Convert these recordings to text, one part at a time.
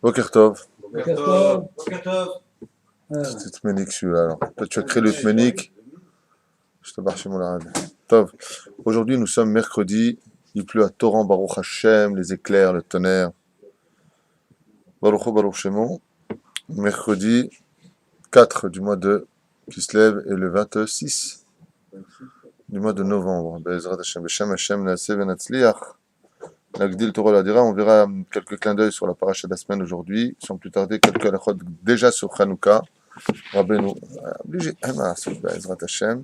Boker Tov. Boker Tov. C'est Tmenik celui-là. Alors, toi, tu as créé le Tmenik. Je te barre chez mon larade. Tov. Aujourd'hui, nous sommes mercredi. Il pleut à torrent, Baruch Hashem, les éclairs, le tonnerre. Baruch Shemon. Mercredi 4 du mois de Kislev et le 26 du mois de novembre. Be'ezrat Hashem, Beshem Hashem, Naaseh Venatzliach. Nagdil Torah Ladira. On verra quelques clins d'œil sur la paracha de la semaine aujourd'hui. Sans plus tarder, quelques halachot déjà sur Hanouka. Rabbeinu, obligé, Be'ezrat Hashem.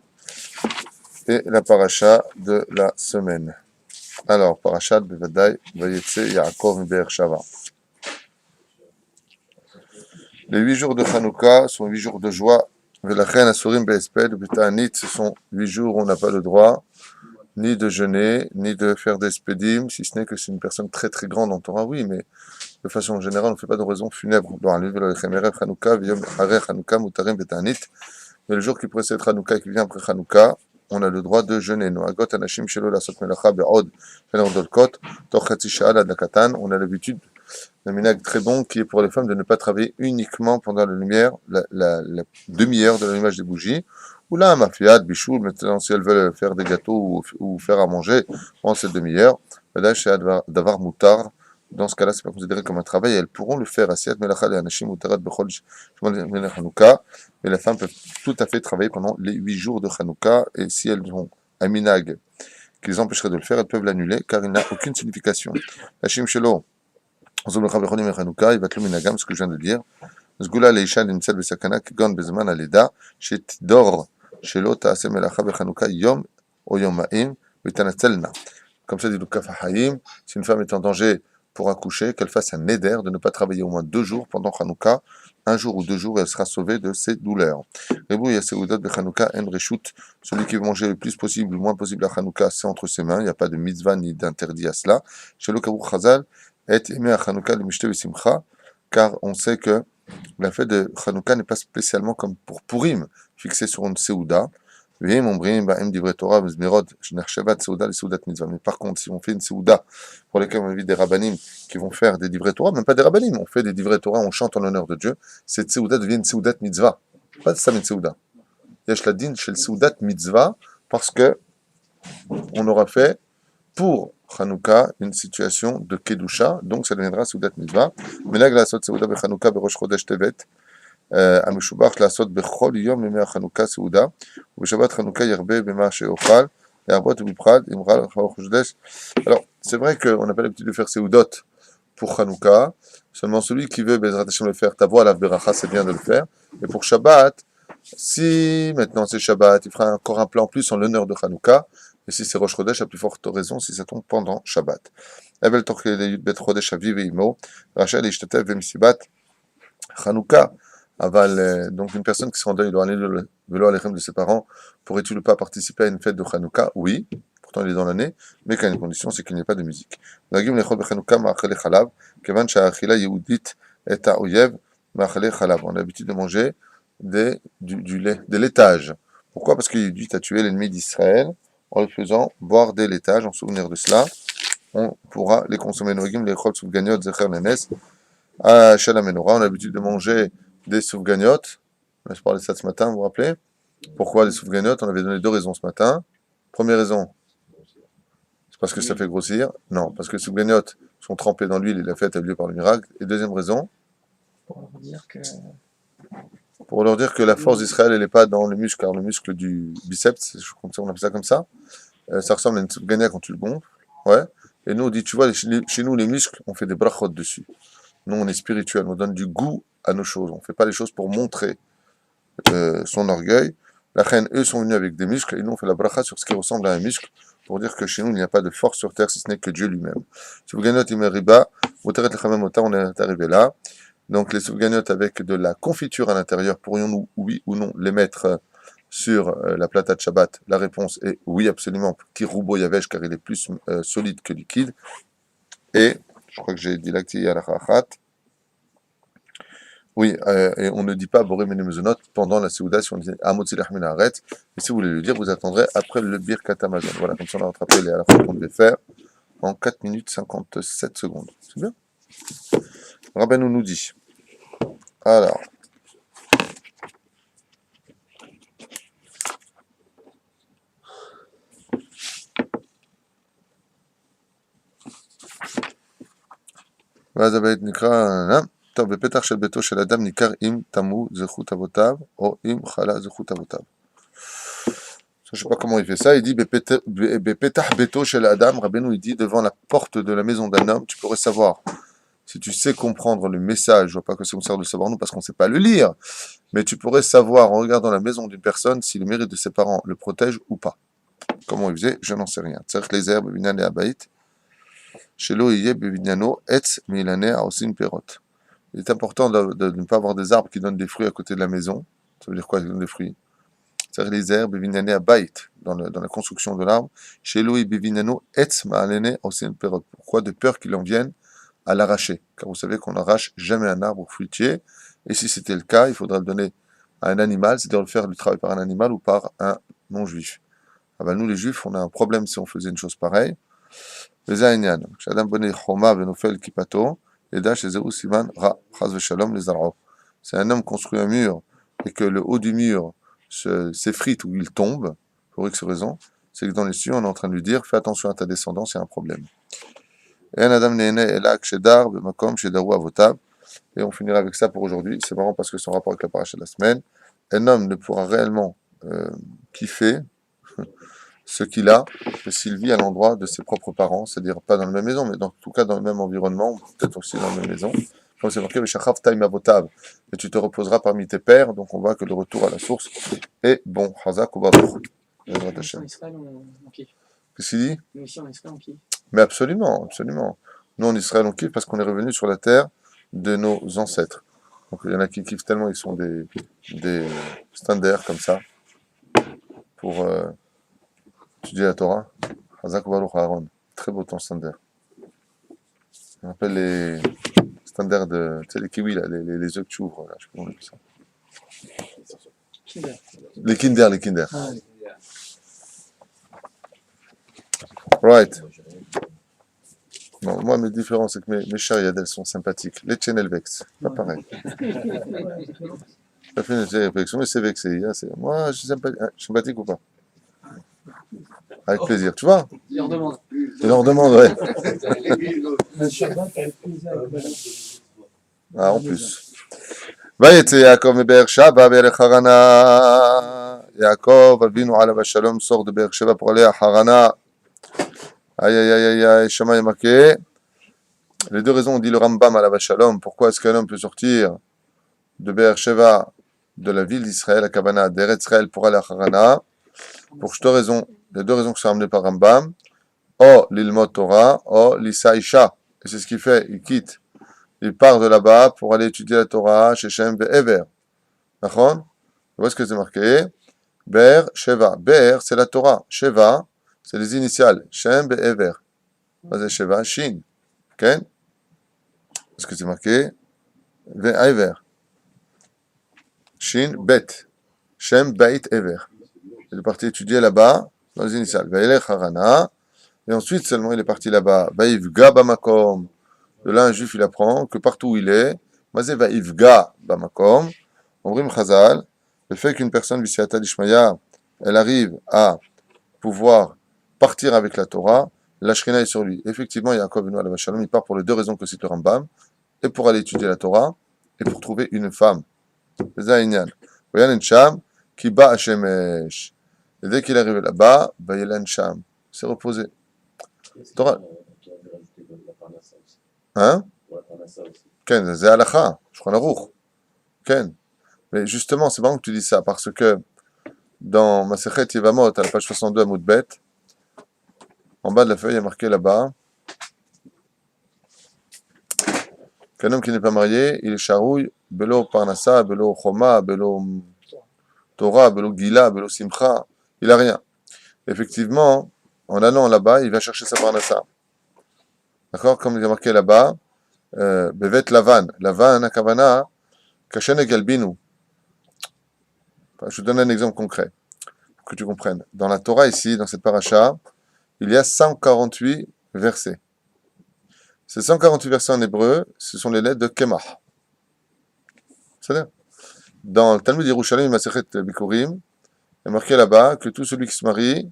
Et la paracha de la semaine. Alors, parachat Bevadai, Vayetse Yaakov Be'er Shava. Les 8 jours de Hanouka sont 8 jours de joie. Velachen Asurim Be'esped, Beta'anit, ce sont 8 jours où on n'a pas le droit ni de jeûner, ni de faire des spédim, si ce n'est que c'est une personne très très grande en Torah, oui, mais de façon générale, on ne fait pas de raison funèbre. Mais le jour qui précède Hanouka et qui vient après Hanouka, on a le droit de jeûner. On a l'habitude d'un minhag très bon qui est pour les femmes de ne pas travailler uniquement pendant la lumière, la demi-heure de l'allumage des bougies. Ou là, ma fiat, bichou, maintenant si elles veulent faire des gâteaux ou faire à manger pendant cette demi-heure, d'avoir moutard. Dans ce cas-là, c'est pas considéré comme un travail, elles pourront le faire. Mais les femmes peuvent tout à fait travailler pendant les 8 jours de Hanouka, et si elles ont un minhag qui les empêcherait de le faire, elles peuvent l'annuler, car il n'a aucune signification. Hashim Shelo, il va te le minagam, ce que je viens de dire. Zgula leisha nimtsel besakana kigon bezman aleda shetidor shelo ta'aseh melacha bechanouka yom o yoma'im v'tanatzelna. Comme ça dit le Kaf HaHaim, si une femme est en danger pour accoucher, qu'elle fasse un neder de ne pas travailler au moins 2 jours pendant Hanouka, 1 jour ou 2 jours, et elle sera sauvée de ses douleurs. Rebou yaseudot bechanouka en reshut, celui qui veut manger le plus possible, le moins possible à Hanouka, c'est entre ses mains, il n'y a pas de mitzvah ni d'interdit à cela. Shelo kabou chazal et aimé à Hanouka le mishte v'simcha, car on sait que la fête de Hanouka n'est pas spécialement comme pour Purim, fixée sur une Seouda. Mais par contre, si on fait une Seouda pour lesquelles on invite des rabbanim qui vont faire des divrei Torah, même pas des rabbanim, on fait des divrei Torah, on chante en l'honneur de Dieu, cette Seouda devient une Seoudat mitzvah. Pas de ça, une Seouda. Yesh la din shel Seoudat mitzvah, parce que on aura fait pour Hanouka une situation de Kedusha, donc ça deviendra Seoudat mitzvah. Mais là, la Seouda be Hanouka be Rosh Chodesh Tevet. המשובח לעשות בכל יום ימי החנוכה סעודה ובשבת חנוכה ירבה במה שאוכל להרבות ובפחד אם רע לך חושדש. Alors c'est vrai qu'on n'a pas l'habitude de faire Seudot pour Hanouka, seulement celui qui veut Bezrat Hashem le faire, Tavo alav beracha, c'est bien de le faire. Et pour Shabbat, si maintenant c'est Shabbat, il fera encore un plan en plus en l'honneur de Hanouka, et si c'est Rosh Chodesh, à plus forte raison si ça tombe pendant Shabbat. Evel tochel yud bet chodesh aviv ve'imo rachel ishtatev v'misibat Hanouka. Aval, donc une personne qui sera en deuil velo alechem de ses parents, pourrait-il ne pas participer à une fête de Hanouka? Oui, pourtant il est dans l'année, mais qu'à une condition, c'est qu'il n'y ait pas de musique. Nagim lechol bechanouka ma'achale chalav, kevan sha'achila yehudit et ha'oyev ma'achale chalav. On a l'habitude de manger du lait, de laitage. Pourquoi? Parce que Yehudit a tué l'ennemi d'Israël en le faisant boire des laitages. En souvenir de cela, on pourra les consommer. Nagim lechol souvganiot zecher nenes à Shalamenora. On a l'habitude de manger des soufganiotes. Je parlais de ça ce matin, vous vous rappelez? Pourquoi des soufganiotes? On avait donné 2 raisons ce matin. Première raison, c'est parce que ça fait grossir. Non, parce que les soufganiotes sont trempés dans l'huile et la fête a lieu par le miracle. Et deuxième raison, pour leur dire que la force d'Israël, elle n'est pas dans le muscle, car le muscle du biceps, on appelle ça comme ça, ça ressemble à une soufgania quand tu le gonfles. Ouais. Et nous, on dit, tu vois, chez nous, les muscles, on fait des brachot dessus. Nous, on est spirituel, on donne du goût à nos choses. On ne fait pas les choses pour montrer son orgueil. La reine, eux, sont venus avec des muscles, et nous, on fait la bracha sur ce qui ressemble à un muscle, pour dire que chez nous, il n'y a pas de force sur terre, si ce n'est que Dieu lui-même. Soufganiot imeriba, on est arrivé là. Donc, les soufganiot avec de la confiture à l'intérieur, pourrions-nous, oui ou non, les mettre sur la plata de Shabbat? La réponse est oui, absolument. Kiroubo yavesh, car il est plus solide que liquide. Et, je crois que j'ai dit l'acti à la chachat. Oui, et on ne dit pas Boré Menemezonot pendant la Seouda si on dit Amotzilach Minaret. Et si vous voulez le dire, vous attendrez après le Birkat Amazon. Voilà, comme ça on a rattrapé les halachot qu'on devait faire en 4 minutes 57 secondes. C'est bien. Rabbeinu nous dit. Alors. ואז הבית נקרא, טוב, בפתח של ביתו של אדם ניכר אם תמו זכות אבותיו, או אם חלה זכות אבותיו. Je ne sais pas comment il fait ça, il dit בפתח ביתו של אדם, Rabbeinu il dit devant la porte de la maison d'un homme, tu pourrais savoir, si tu sais comprendre le message, je vois pas que c'est concerne de savoir nous parce qu'on ne sait pas le lire, mais tu pourrais savoir en regardant la maison d'une personne si le mérite de ses parents le protège ou pas. Comment il faisait, je n'en sais rien. Tzarich les herbes, binyan et abayit. Shelo yeh bevinyano etz milaneh aosin perot. Il est important de ne pas avoir des arbres qui donnent des fruits à côté de la maison. Ça veut dire quoi, qui donnent des fruits? C'est-à-dire les herbes bevinyane abayit, dans la construction de l'arbre. Shelo yeh bevinyano etz milaneh aosin perot. Pourquoi? De peur qu'il en vienne à l'arracher. Car vous savez qu'on n'arrache jamais un arbre fruitier. Et si c'était le cas, il faudrait le donner à un animal, c'est-à-dire le faire le travail par un animal ou par un non-juif. Ah ben nous les juifs, on a un problème si on faisait une chose pareille. C'est un homme construit un mur et que le haut du mur s'effrite ou il tombe, pour X raison, c'est que dans les cieux, on est en train de lui dire fais attention à ta descendance, il y a un problème. Et on finira avec ça pour aujourd'hui. C'est marrant parce que c'est en rapport avec la paracha de la semaine. Un homme ne pourra réellement kiffer ce qu'il a que s'il vit à l'endroit de ses propres parents, c'est-à-dire pas dans la même maison, mais en tout cas dans le même environnement, peut-être aussi dans la même maison. Comme c'est marqué, et tu te reposeras parmi tes pères, donc on voit que le retour à la source est bon. Hazak ou Baruch. Ici en Israël, on kiffe. Qu'est-ce qu'il dit? Nous ici en Israël, on kiffe. Mais absolument, absolument. Nous en Israël, on kiffe parce qu'on est revenu sur la terre de nos ancêtres. Donc il y en a qui kiffent tellement, ils sont des standards comme ça, pour étudier la Torah. Hazak Baruch Aaron. Très beau ton standard. On appelle les standards de. Tu sais, les kiwis, là, les œufs que tu ouvres, là, je sais pas comment on appelle ça. Kinder. Les Kinder. Ah, Right. Non, moi, mes différences, c'est que mes chariades, elles sont sympathiques. Les Chenelvex, pas pareil. Ça fait une réflexion, mais c'est vexé. Moi, je suis sympathique ou pas? Avec plaisir, tu vois? il leur demande. Il leur demande, ouais. Le Shabbat avec plaisir avec madame. Ah, en plus. ויצא יעקב מבאר שבע בערך הרנה. יעקב אבינו עליו השלום sort de באר שבע pour aller à Harana. Aïe aïe aïe aïe, Shama marqué. Les deux raisons, on dit le Rambam à la Shalom. Pourquoi est-ce qu'un homme peut sortir de Be'er Sheva, de la ville d'Israël, à Kavana, d'Eretz Israël pour aller à Harana? Pour deux raisons. Les deux raisons qui sont amenées par Rambam. O l'ilmot Torah, o l'Isa Isha. Et c'est ce qu'il fait. Il quitte. Il part de là-bas pour aller étudier la Torah chez Shem Ve'ever. D'accord? Vous voyez ce que c'est marqué? Be'er Sheva. Be'er, c'est la Torah. Sheva, c'est les initiales. Shem Ve'ever. C'est Sheva, Shin. Ok? Est-ce que c'est marqué? Ve'ever. Shin, Bet. Shem, Beit, Ever. Il est parti étudier là-bas, dans les initiales. Ve'elech Harana. Et ensuite seulement il est parti là-bas. Vaivga Bamakom. De là, un juif, il apprend que partout où il est, Mazé Vaivga Bamakom. Omrim Chazal. Le fait qu'une personne, Vishata Dishmaya, elle arrive à pouvoir partir avec la Torah, la Shrina est sur lui. Effectivement, Yaakov Avinu alav shalom, il part pour les deux raisons que cite le Rambam, et pour aller étudier la Torah, et pour trouver une femme. C'est ça, Inyan. Vayanen Sham, qui bat Hashemesh. Et dès qu'il arrive là-bas, Vayanen Sham. Il s'est reposé. Torah. Hein? Ken, c'est Halakha, Shulchan Aruch. Ken. Mais justement, c'est marrant que tu dis ça, parce que dans Masechet Yevamot, à la page 62 à Moudbet, en bas de la feuille, il y a marqué là-bas qu'un homme qui n'est pas marié, il est charouille, belo parnassa, belo choma, belo Torah, belo gila, belo simcha, il n'a rien. Effectivement, en allant là-bas, il va chercher sa parnassa. D'accord? Comme il est marqué là-bas, bevet lavan, lavan akavana, kashen galbinu. Je vous donne un exemple concret, pour que tu comprennes. Dans la Torah ici, dans cette paracha, il y a 148 versets. Ces 148 versets en hébreu, ce sont les lettres de Kemah. C'est-à-dire, dans le Talmud Yerushalayim Masechet Bikurim, il est marqué là-bas que tout celui qui se marie,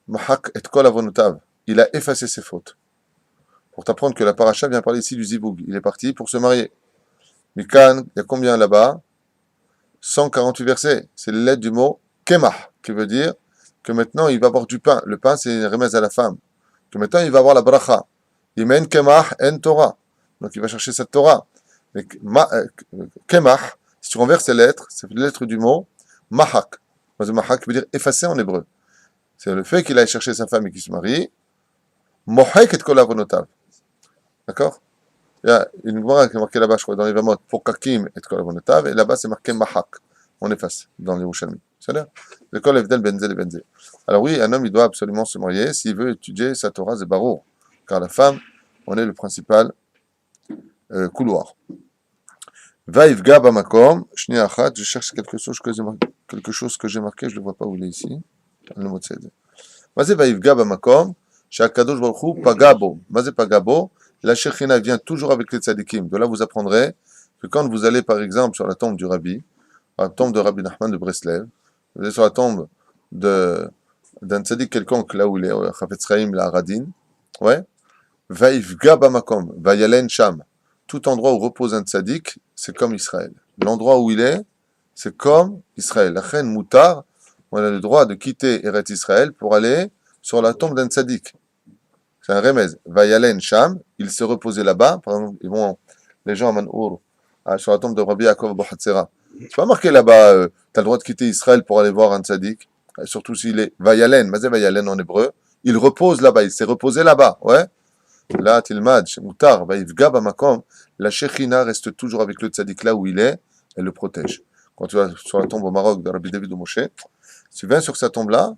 Mahak et Kol Avonotav, il a effacé ses fautes. Pour t'apprendre que la paracha vient parler ici du Zivug. Il est parti pour se marier. Mikan, il y a combien là-bas? 148 versets. C'est les lettres du mot Kemah, qui veut dire que maintenant il va avoir du pain. Le pain, c'est une remède à la femme. Que maintenant il va avoir la bracha. Imen Kemah en Torah. Donc il va chercher cette Torah. Mais Kemah, si tu renverses ces lettres, c'est les lettres du mot Mahak. Mahak veut dire effacer en hébreu. C'est le fait qu'il aille chercher sa femme et qu'il se marie. Mohek et Kol Avonotav. D'accord? Il y a une Gemara qui est marquée là-bas, je crois, dans les Vamot, pour Kakim et Kol Avonotav, et là-bas c'est marqué Mahak. On efface dans les Yerushalmi. C'est-à-dire, le Kol Evdel Benzel et Benzel. Alors oui, un homme, il doit absolument se marier s'il veut étudier sa Torah, c'est Barour. Car la femme, on est le principal couloir. Vaïvga Bamakom, Shni Achat, je cherche quelque chose que j'ai marqué, je ne le vois pas où il est ici. Le mot c'est. Mazé Vaïvga Bamakom, Shakadosh Baruch Hu Pagabo. Mazé Pagabo, la Shekhinah vient toujours avec les tzadikim. De là, vous apprendrez que quand vous allez, par exemple, sur la tombe du Rabbi, la tombe de Rabbi Nachman de Breslev, vous allez sur la tombe d'un tzadik quelconque, là où il est, Chafetz Chaim, la Haradin, ouais, Vaïvga Bamakom, Vayalen Sham. Tout endroit où repose un tzadik, c'est comme Israël. L'endroit où il est, c'est comme Israël. La reine Moutar, on a le droit de quitter Eretz Israël pour aller sur la tombe d'un tzadik. C'est un remez. Vayalen Sham, il s'est reposé là-bas. Par exemple, les gens à Manour, sur la tombe de Rabbi Yaakov Bohatzera. C'est pas marqué là-bas, tu as le droit de quitter Israël pour aller voir un tzadik. Surtout s'il est Vayalen, Mazé Vayalen en hébreu. Il repose là-bas, il s'est reposé là-bas. Ouais. Là, Tilmad, chez Moutar, Vaïvga Bamakom, la Shekhinah reste toujours avec le tzadik là où il est, elle le protège. Quand tu vas sur la tombe au Maroc de Rabbi David ou Moshe, tu viens sur sa tombe-là,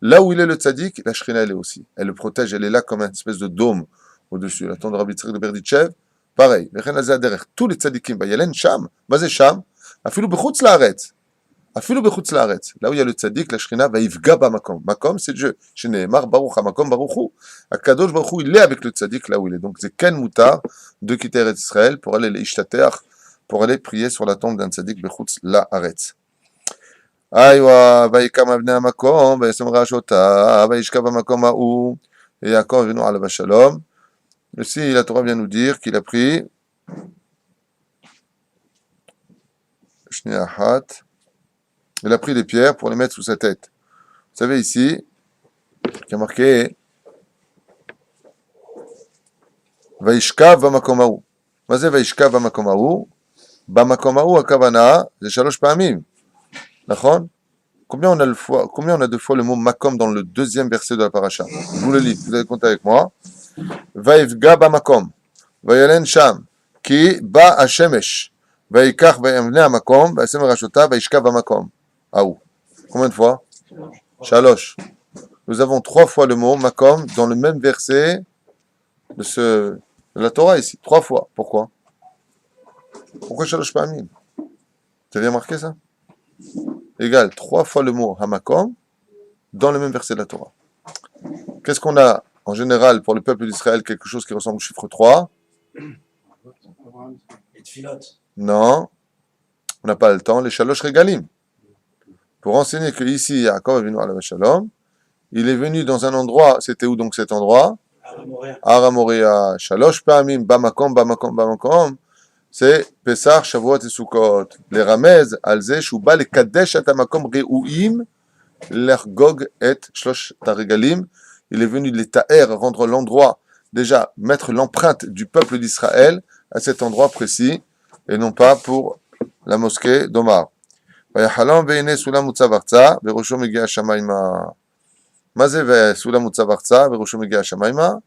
là où il est le tzaddik, la Shekhinah elle est aussi. Elle le protège, elle est là comme une espèce de dôme au-dessus. La tombe de Rabbi Tzrik de Berditchev, pareil. Tous les tzaddikim, Yalen Sham, Mazé Sham, Afilou Bechutz Laaretz. Afilou Bechutz Laaretz. Là où il y a le tzaddik, la Shekhinah va Yivga Bamakom. Makom, c'est Dieu. Shneemar Baruch HaMakom Baruch Hu. Akadosh Baruch Hu, il est avec le tzaddik là où il est. Donc c'est Ken Moutar de quitter Eretz Israël pour aller les Ishtateach, pour aller prier sur la tombe d'un tzaddik Bechutz Laaretz. Aïwa, Vaïkam Avnei HaMakom, Vaïsem Rashota, Vaïshka Bamakom Ha'u, et Yaakov Avinu Alav Shalom. Ici, la Torah vient nous dire qu'il a pris Shneahat, il a pris des pierres pour les mettre sous sa tête. Vous savez ici, qui a marqué Vaishkav Bamakom Ha'u. Mazé Vaishkav Bamakom Ha'u, Bamakom Ha'u Akavana, c'est Shalosh Pa'amim. D'accord? Combien on a deux fois le mot Makom dans le deuxième verset de la paracha? Je vous le lis, vous allez compter avec moi. Vaivga Bamakom, Vayalen Sham, Ki Ba Hashemesh, Vaikach Vayamne Amakom, Vaisem Rashota, Vaishka Bamakom. Aou. Combien de fois? Shalosh. Nous avons 3 fois le mot Makom dans le même verset de la Torah ici. 3 fois. Pourquoi? Pourquoi Shalosh Pa'amim? Tu as bien marqué ça? Égal 3 fois le mot Hamakom dans le même verset de la Torah. Qu'est-ce qu'on a en général pour le peuple d'Israël? Quelque chose qui ressemble au chiffre 3? Les tfilotes. Non, on n'a pas le temps. Les Shalosh Regalim. Pour enseigner que ici, Yaakov Avinu Alav Shalom, il est venu dans un endroit, c'était où donc cet endroit? Ara Moria. Shalosh Pa'amim, Bamakom, Bamakom, Bamakom. C'est Pesach, Shavuot et Sukkot. Les Ramez, Alze, Shuba, les Kadesh, Atamakom, Re'uim, l'Ergog et Shlosh Taregalim. Il est venu les Ta'er, rendre l'endroit, déjà mettre l'empreinte du peuple d'Israël à cet endroit précis, et non pas pour la mosquée d'Omar. Vayahalam ve'ine sulam utzavartza, verosho megia shamayma. Mazé ve sulam utzavartza, verosho megia shamayma.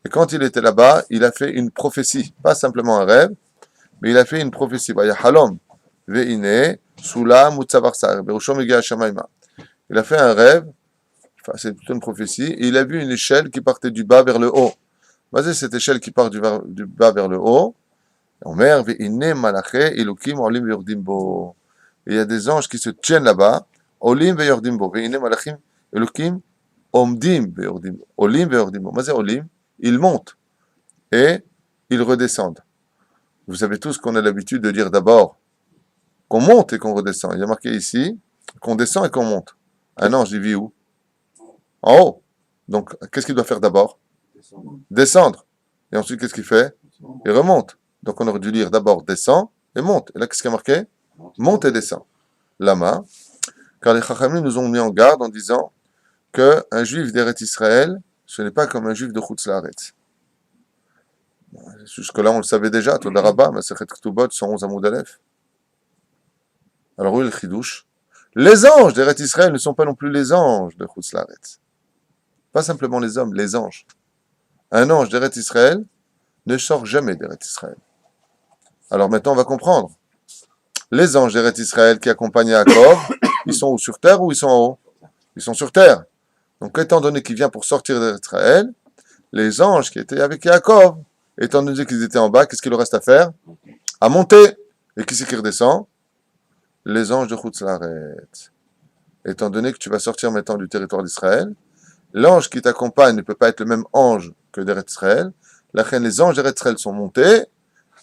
Et quand il était là-bas, il a fait une prophétie, pas simplement un rêve, mais il a fait une prophétie. Vayahalam ve'ine sulam utzavartza, verosho megia shamayma. Il a fait un rêve. Enfin, c'est plutôt une prophétie, et il a vu une échelle qui partait du bas vers le haut. Vas-y, cette échelle qui part du bas vers le haut, Omer ve'ine malaché elokim olim ve'yordim bo. Et il y a des anges qui se tiennent là-bas, olim ve'yordim bo. Ve'ine malachim elokim omdim ve'yordim bo. Olim ve'yordim bo. Vas-y, olim, ils montent. et ils redescendent. Vous savez tous qu'on a l'habitude de dire d'abord qu'on monte et qu'on redescend. Il y a marqué ici qu'on descend et qu'on monte. Un ange, il vit où? En haut. Donc, qu'est-ce qu'il doit faire d'abord? Descendre. Et ensuite, qu'est-ce qu'il fait? Il remonte. Donc, on aurait dû lire d'abord descend et monte. Et là, qu'est-ce qu'il y a marqué? Monte et descend. Lama. Car les Chachamim nous ont mis en garde en disant qu'un juif d'Eret Israël, ce n'est pas comme un juif de Chutz Laaretz. Jusque-là, on le savait déjà. Toda Rabba, Masechet Ketubot, 111 Amoud Aleph. Alors, où est le Chidouche? Les anges d'Eret Israël ne sont pas non plus les anges de Chutz Laaretz. Pas simplement les hommes, les anges. Un ange d'Eret Israël ne sort jamais d'Eret Israël. Alors maintenant, on va comprendre. Les anges d'Eret Israël qui accompagnent Yaakov, ils sont où, sur terre ou ils sont en haut? Ils sont sur terre. Donc, étant donné qu'il vient pour sortir d'Eret Israël, les anges qui étaient avec Yaakov, étant donné qu'ils étaient en bas, qu'est-ce qu'il leur reste à faire? À monter. Et qui c'est qui redescend? Les anges de Chutz Laaretz. Étant donné que tu vas sortir maintenant du territoire d'Israël, l'ange qui t'accompagne ne peut pas être le même ange que d'Eret Israël. Les anges d'Eret Israël sont montés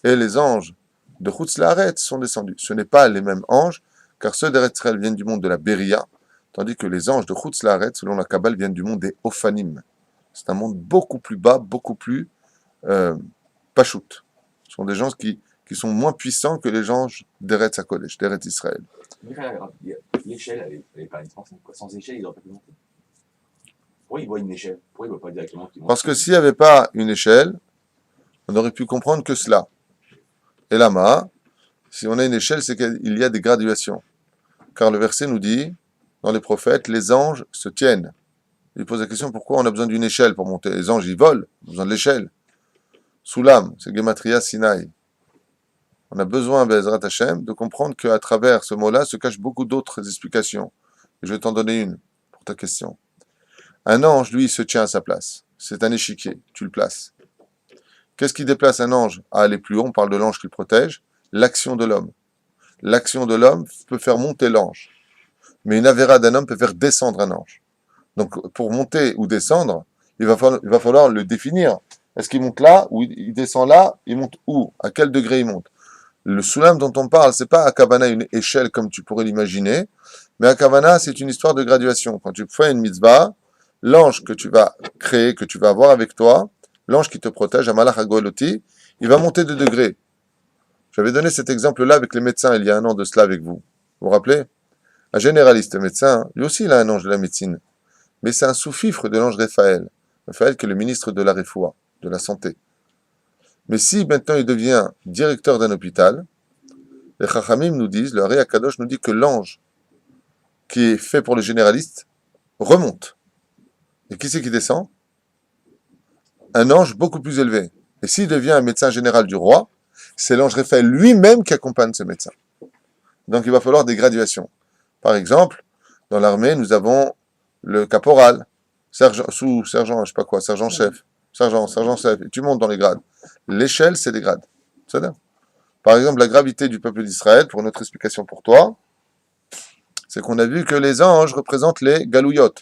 et les anges de Chutz Laaretz sont descendus. Ce n'est pas les mêmes anges, car ceux d'Eret Israël viennent du monde de la Beria, tandis que les anges de Chutz Laaretz, selon la Kabbale, viennent du monde des Ophanim. C'est un monde beaucoup plus bas, beaucoup plus pachout. Ce sont des gens qui sont moins puissants que les anges d'Eret Hakodesh, d'Eret Israël. L'échelle, elle est pas indispensable. Sans échelle, il n'aurait pas pu monter. Pourquoi il voit une échelle? Pourquoi il ne voit pas directement qu'il monte? Parce que s'il n'y avait pas une échelle, on aurait pu comprendre que cela. Et là, si on a une échelle, c'est qu'il y a des graduations. Car le verset nous dit, dans les prophètes, les anges se tiennent. Il pose la question, pourquoi on a besoin d'une échelle pour monter? Les anges, ils volent, on a besoin de l'échelle. Soulam, c'est Gematria Sinaï. On a besoin, Be'ezrat Hashem, de comprendre qu'à travers ce mot-là se cachent beaucoup d'autres explications. Et je vais t'en donner une pour ta question. Un ange, lui, se tient à sa place. C'est un échiquier, tu le places. Qu'est-ce qui déplace un ange à aller plus haut? On parle de l'ange qui le protège. L'action de l'homme. L'action de l'homme peut faire monter l'ange. Mais une avéra d'un homme peut faire descendre un ange. Donc, pour monter ou descendre, il va falloir le définir. Est-ce qu'il monte là, ou il descend là, il monte où? À quel degré il monte? Le soulam dont on parle, c'est pas à Kavana une échelle comme tu pourrais l'imaginer, mais à Kavana, c'est une histoire de graduation. Quand tu fais une mitzvah, l'ange que tu vas créer, que tu vas avoir avec toi, l'ange qui te protège, Amalach Hagoeloti, il va monter de degrés. J'avais donné cet exemple-là avec les médecins il y a un an de cela avec vous. Vous vous rappelez? Un généraliste médecin, lui aussi il a un ange de la médecine, mais c'est un sous-fifre de l'ange Raphaël. Raphaël qui est le ministre de la Refoua, de la santé. Mais si maintenant il devient directeur d'un hôpital, les Chachamim nous disent, le Hari Akadosh nous dit que l'ange qui est fait pour le généraliste remonte. Et qui c'est qui descend? Un ange beaucoup plus élevé. Et s'il devient un médecin général du roi, c'est l'ange Raphaël lui-même qui accompagne ce médecin. Donc il va falloir des graduations. Par exemple, dans l'armée, nous avons le caporal, sergent, sous-sergent, je sais pas quoi, sergent-chef, sergent-chef, et tu montes dans les grades. L'échelle, c'est des grades. C'est ça. Par exemple, la gravité du peuple d'Israël, pour notre explication pour toi, c'est qu'on a vu que les anges représentent les galouyot.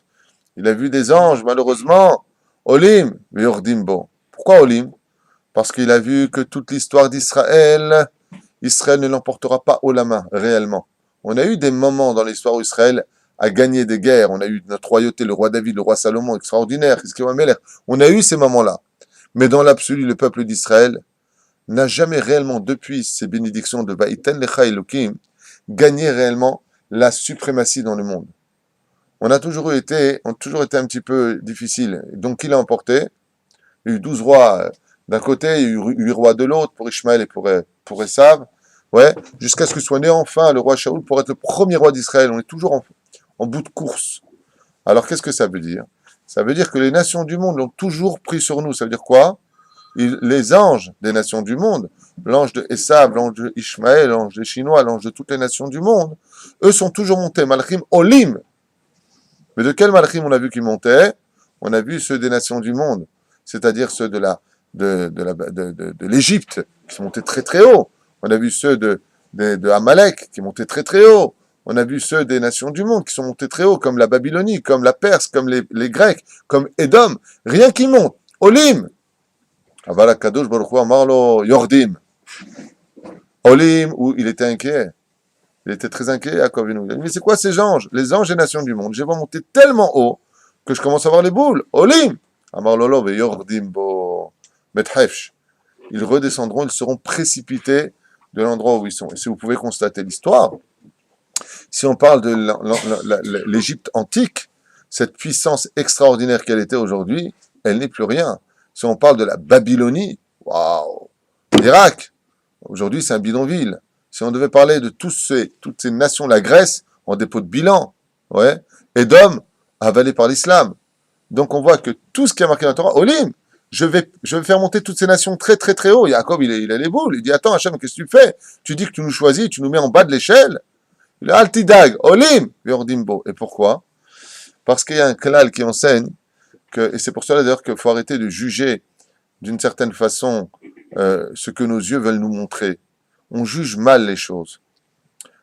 Il a vu des anges, malheureusement, Olim, Yordimbo. Pourquoi Olim? Parce qu'il a vu que toute l'histoire d'Israël, Israël ne l'emportera pas haut la main, réellement. On a eu des moments dans l'histoire où Israël a gagné des guerres. On a eu notre royauté, le roi David, le roi Salomon, extraordinaire, on a eu ces moments-là. Mais dans l'absolu, le peuple d'Israël n'a jamais réellement, depuis ces bénédictions de Vaïten Lecha Elokim, gagné réellement la suprématie dans le monde. On a toujours été un petit peu difficile. Donc, qui l'a emporté? Il y a eu 12 rois d'un côté, il y a eu 8 rois de l'autre, pour Ishmaël et pour Esav. Ouais, jusqu'à ce que soit né enfin le roi Shaoul pour être le premier roi d'Israël. On est toujours en bout de course. Alors, qu'est-ce que ça veut dire? Ça veut dire que les nations du monde l'ont toujours pris sur nous. Ça veut dire quoi? Les anges des nations du monde, l'ange de Esav, l'ange de Ishmaël, l'ange des Chinois, l'ange de toutes les nations du monde, eux sont toujours montés. Malachim Olim. Mais de quel malachim on a vu qu'ils montaient? On a vu ceux des nations du monde, c'est-à-dire ceux de l'Égypte, qui sont montés très très haut. On a vu ceux de Amalek, qui montaient très très haut. On a vu ceux des nations du monde, qui sont montés très haut, comme la Babylonie, comme la Perse, comme les Grecs, comme Édom. Rien qui monte. Olim. Aval Akadosh Baruch Hu Amar lo Yordim. Olim, où il était inquiet. Il était très inquiet, Yaakov Avinu. Il a dit, mais c'est quoi ces anges? Les anges et nations du monde. Je vais monter tellement haut que je commence à voir les boules. Olim! Amar lolo ve yordim bo methefsh. Ils redescendront, ils seront précipités de l'endroit où ils sont. Et si vous pouvez constater l'histoire, si on parle de l'Égypte antique, cette puissance extraordinaire qu'elle était aujourd'hui, elle n'est plus rien. Si on parle de la Babylonie, waouh! L'Irak, aujourd'hui c'est un bidonville. Si on devait parler de toutes ces nations, la Grèce, en dépôt de bilan, ouais, Édom, avalé par l'islam. Donc on voit que tout ce qui a marqué dans la Torah, Olim, je vais faire monter toutes ces nations très très très haut. Jacob, il a les boules. Il dit, attends Hachem, qu'est-ce que tu fais? Tu dis que tu nous choisis, tu nous mets en bas de l'échelle. Il a Altidag, Olim, Yordimbo. Et pourquoi? Parce qu'il y a un klal qui enseigne, et c'est pour cela d'ailleurs qu'il faut arrêter de juger d'une certaine façon ce que nos yeux veulent nous montrer. On juge mal les choses.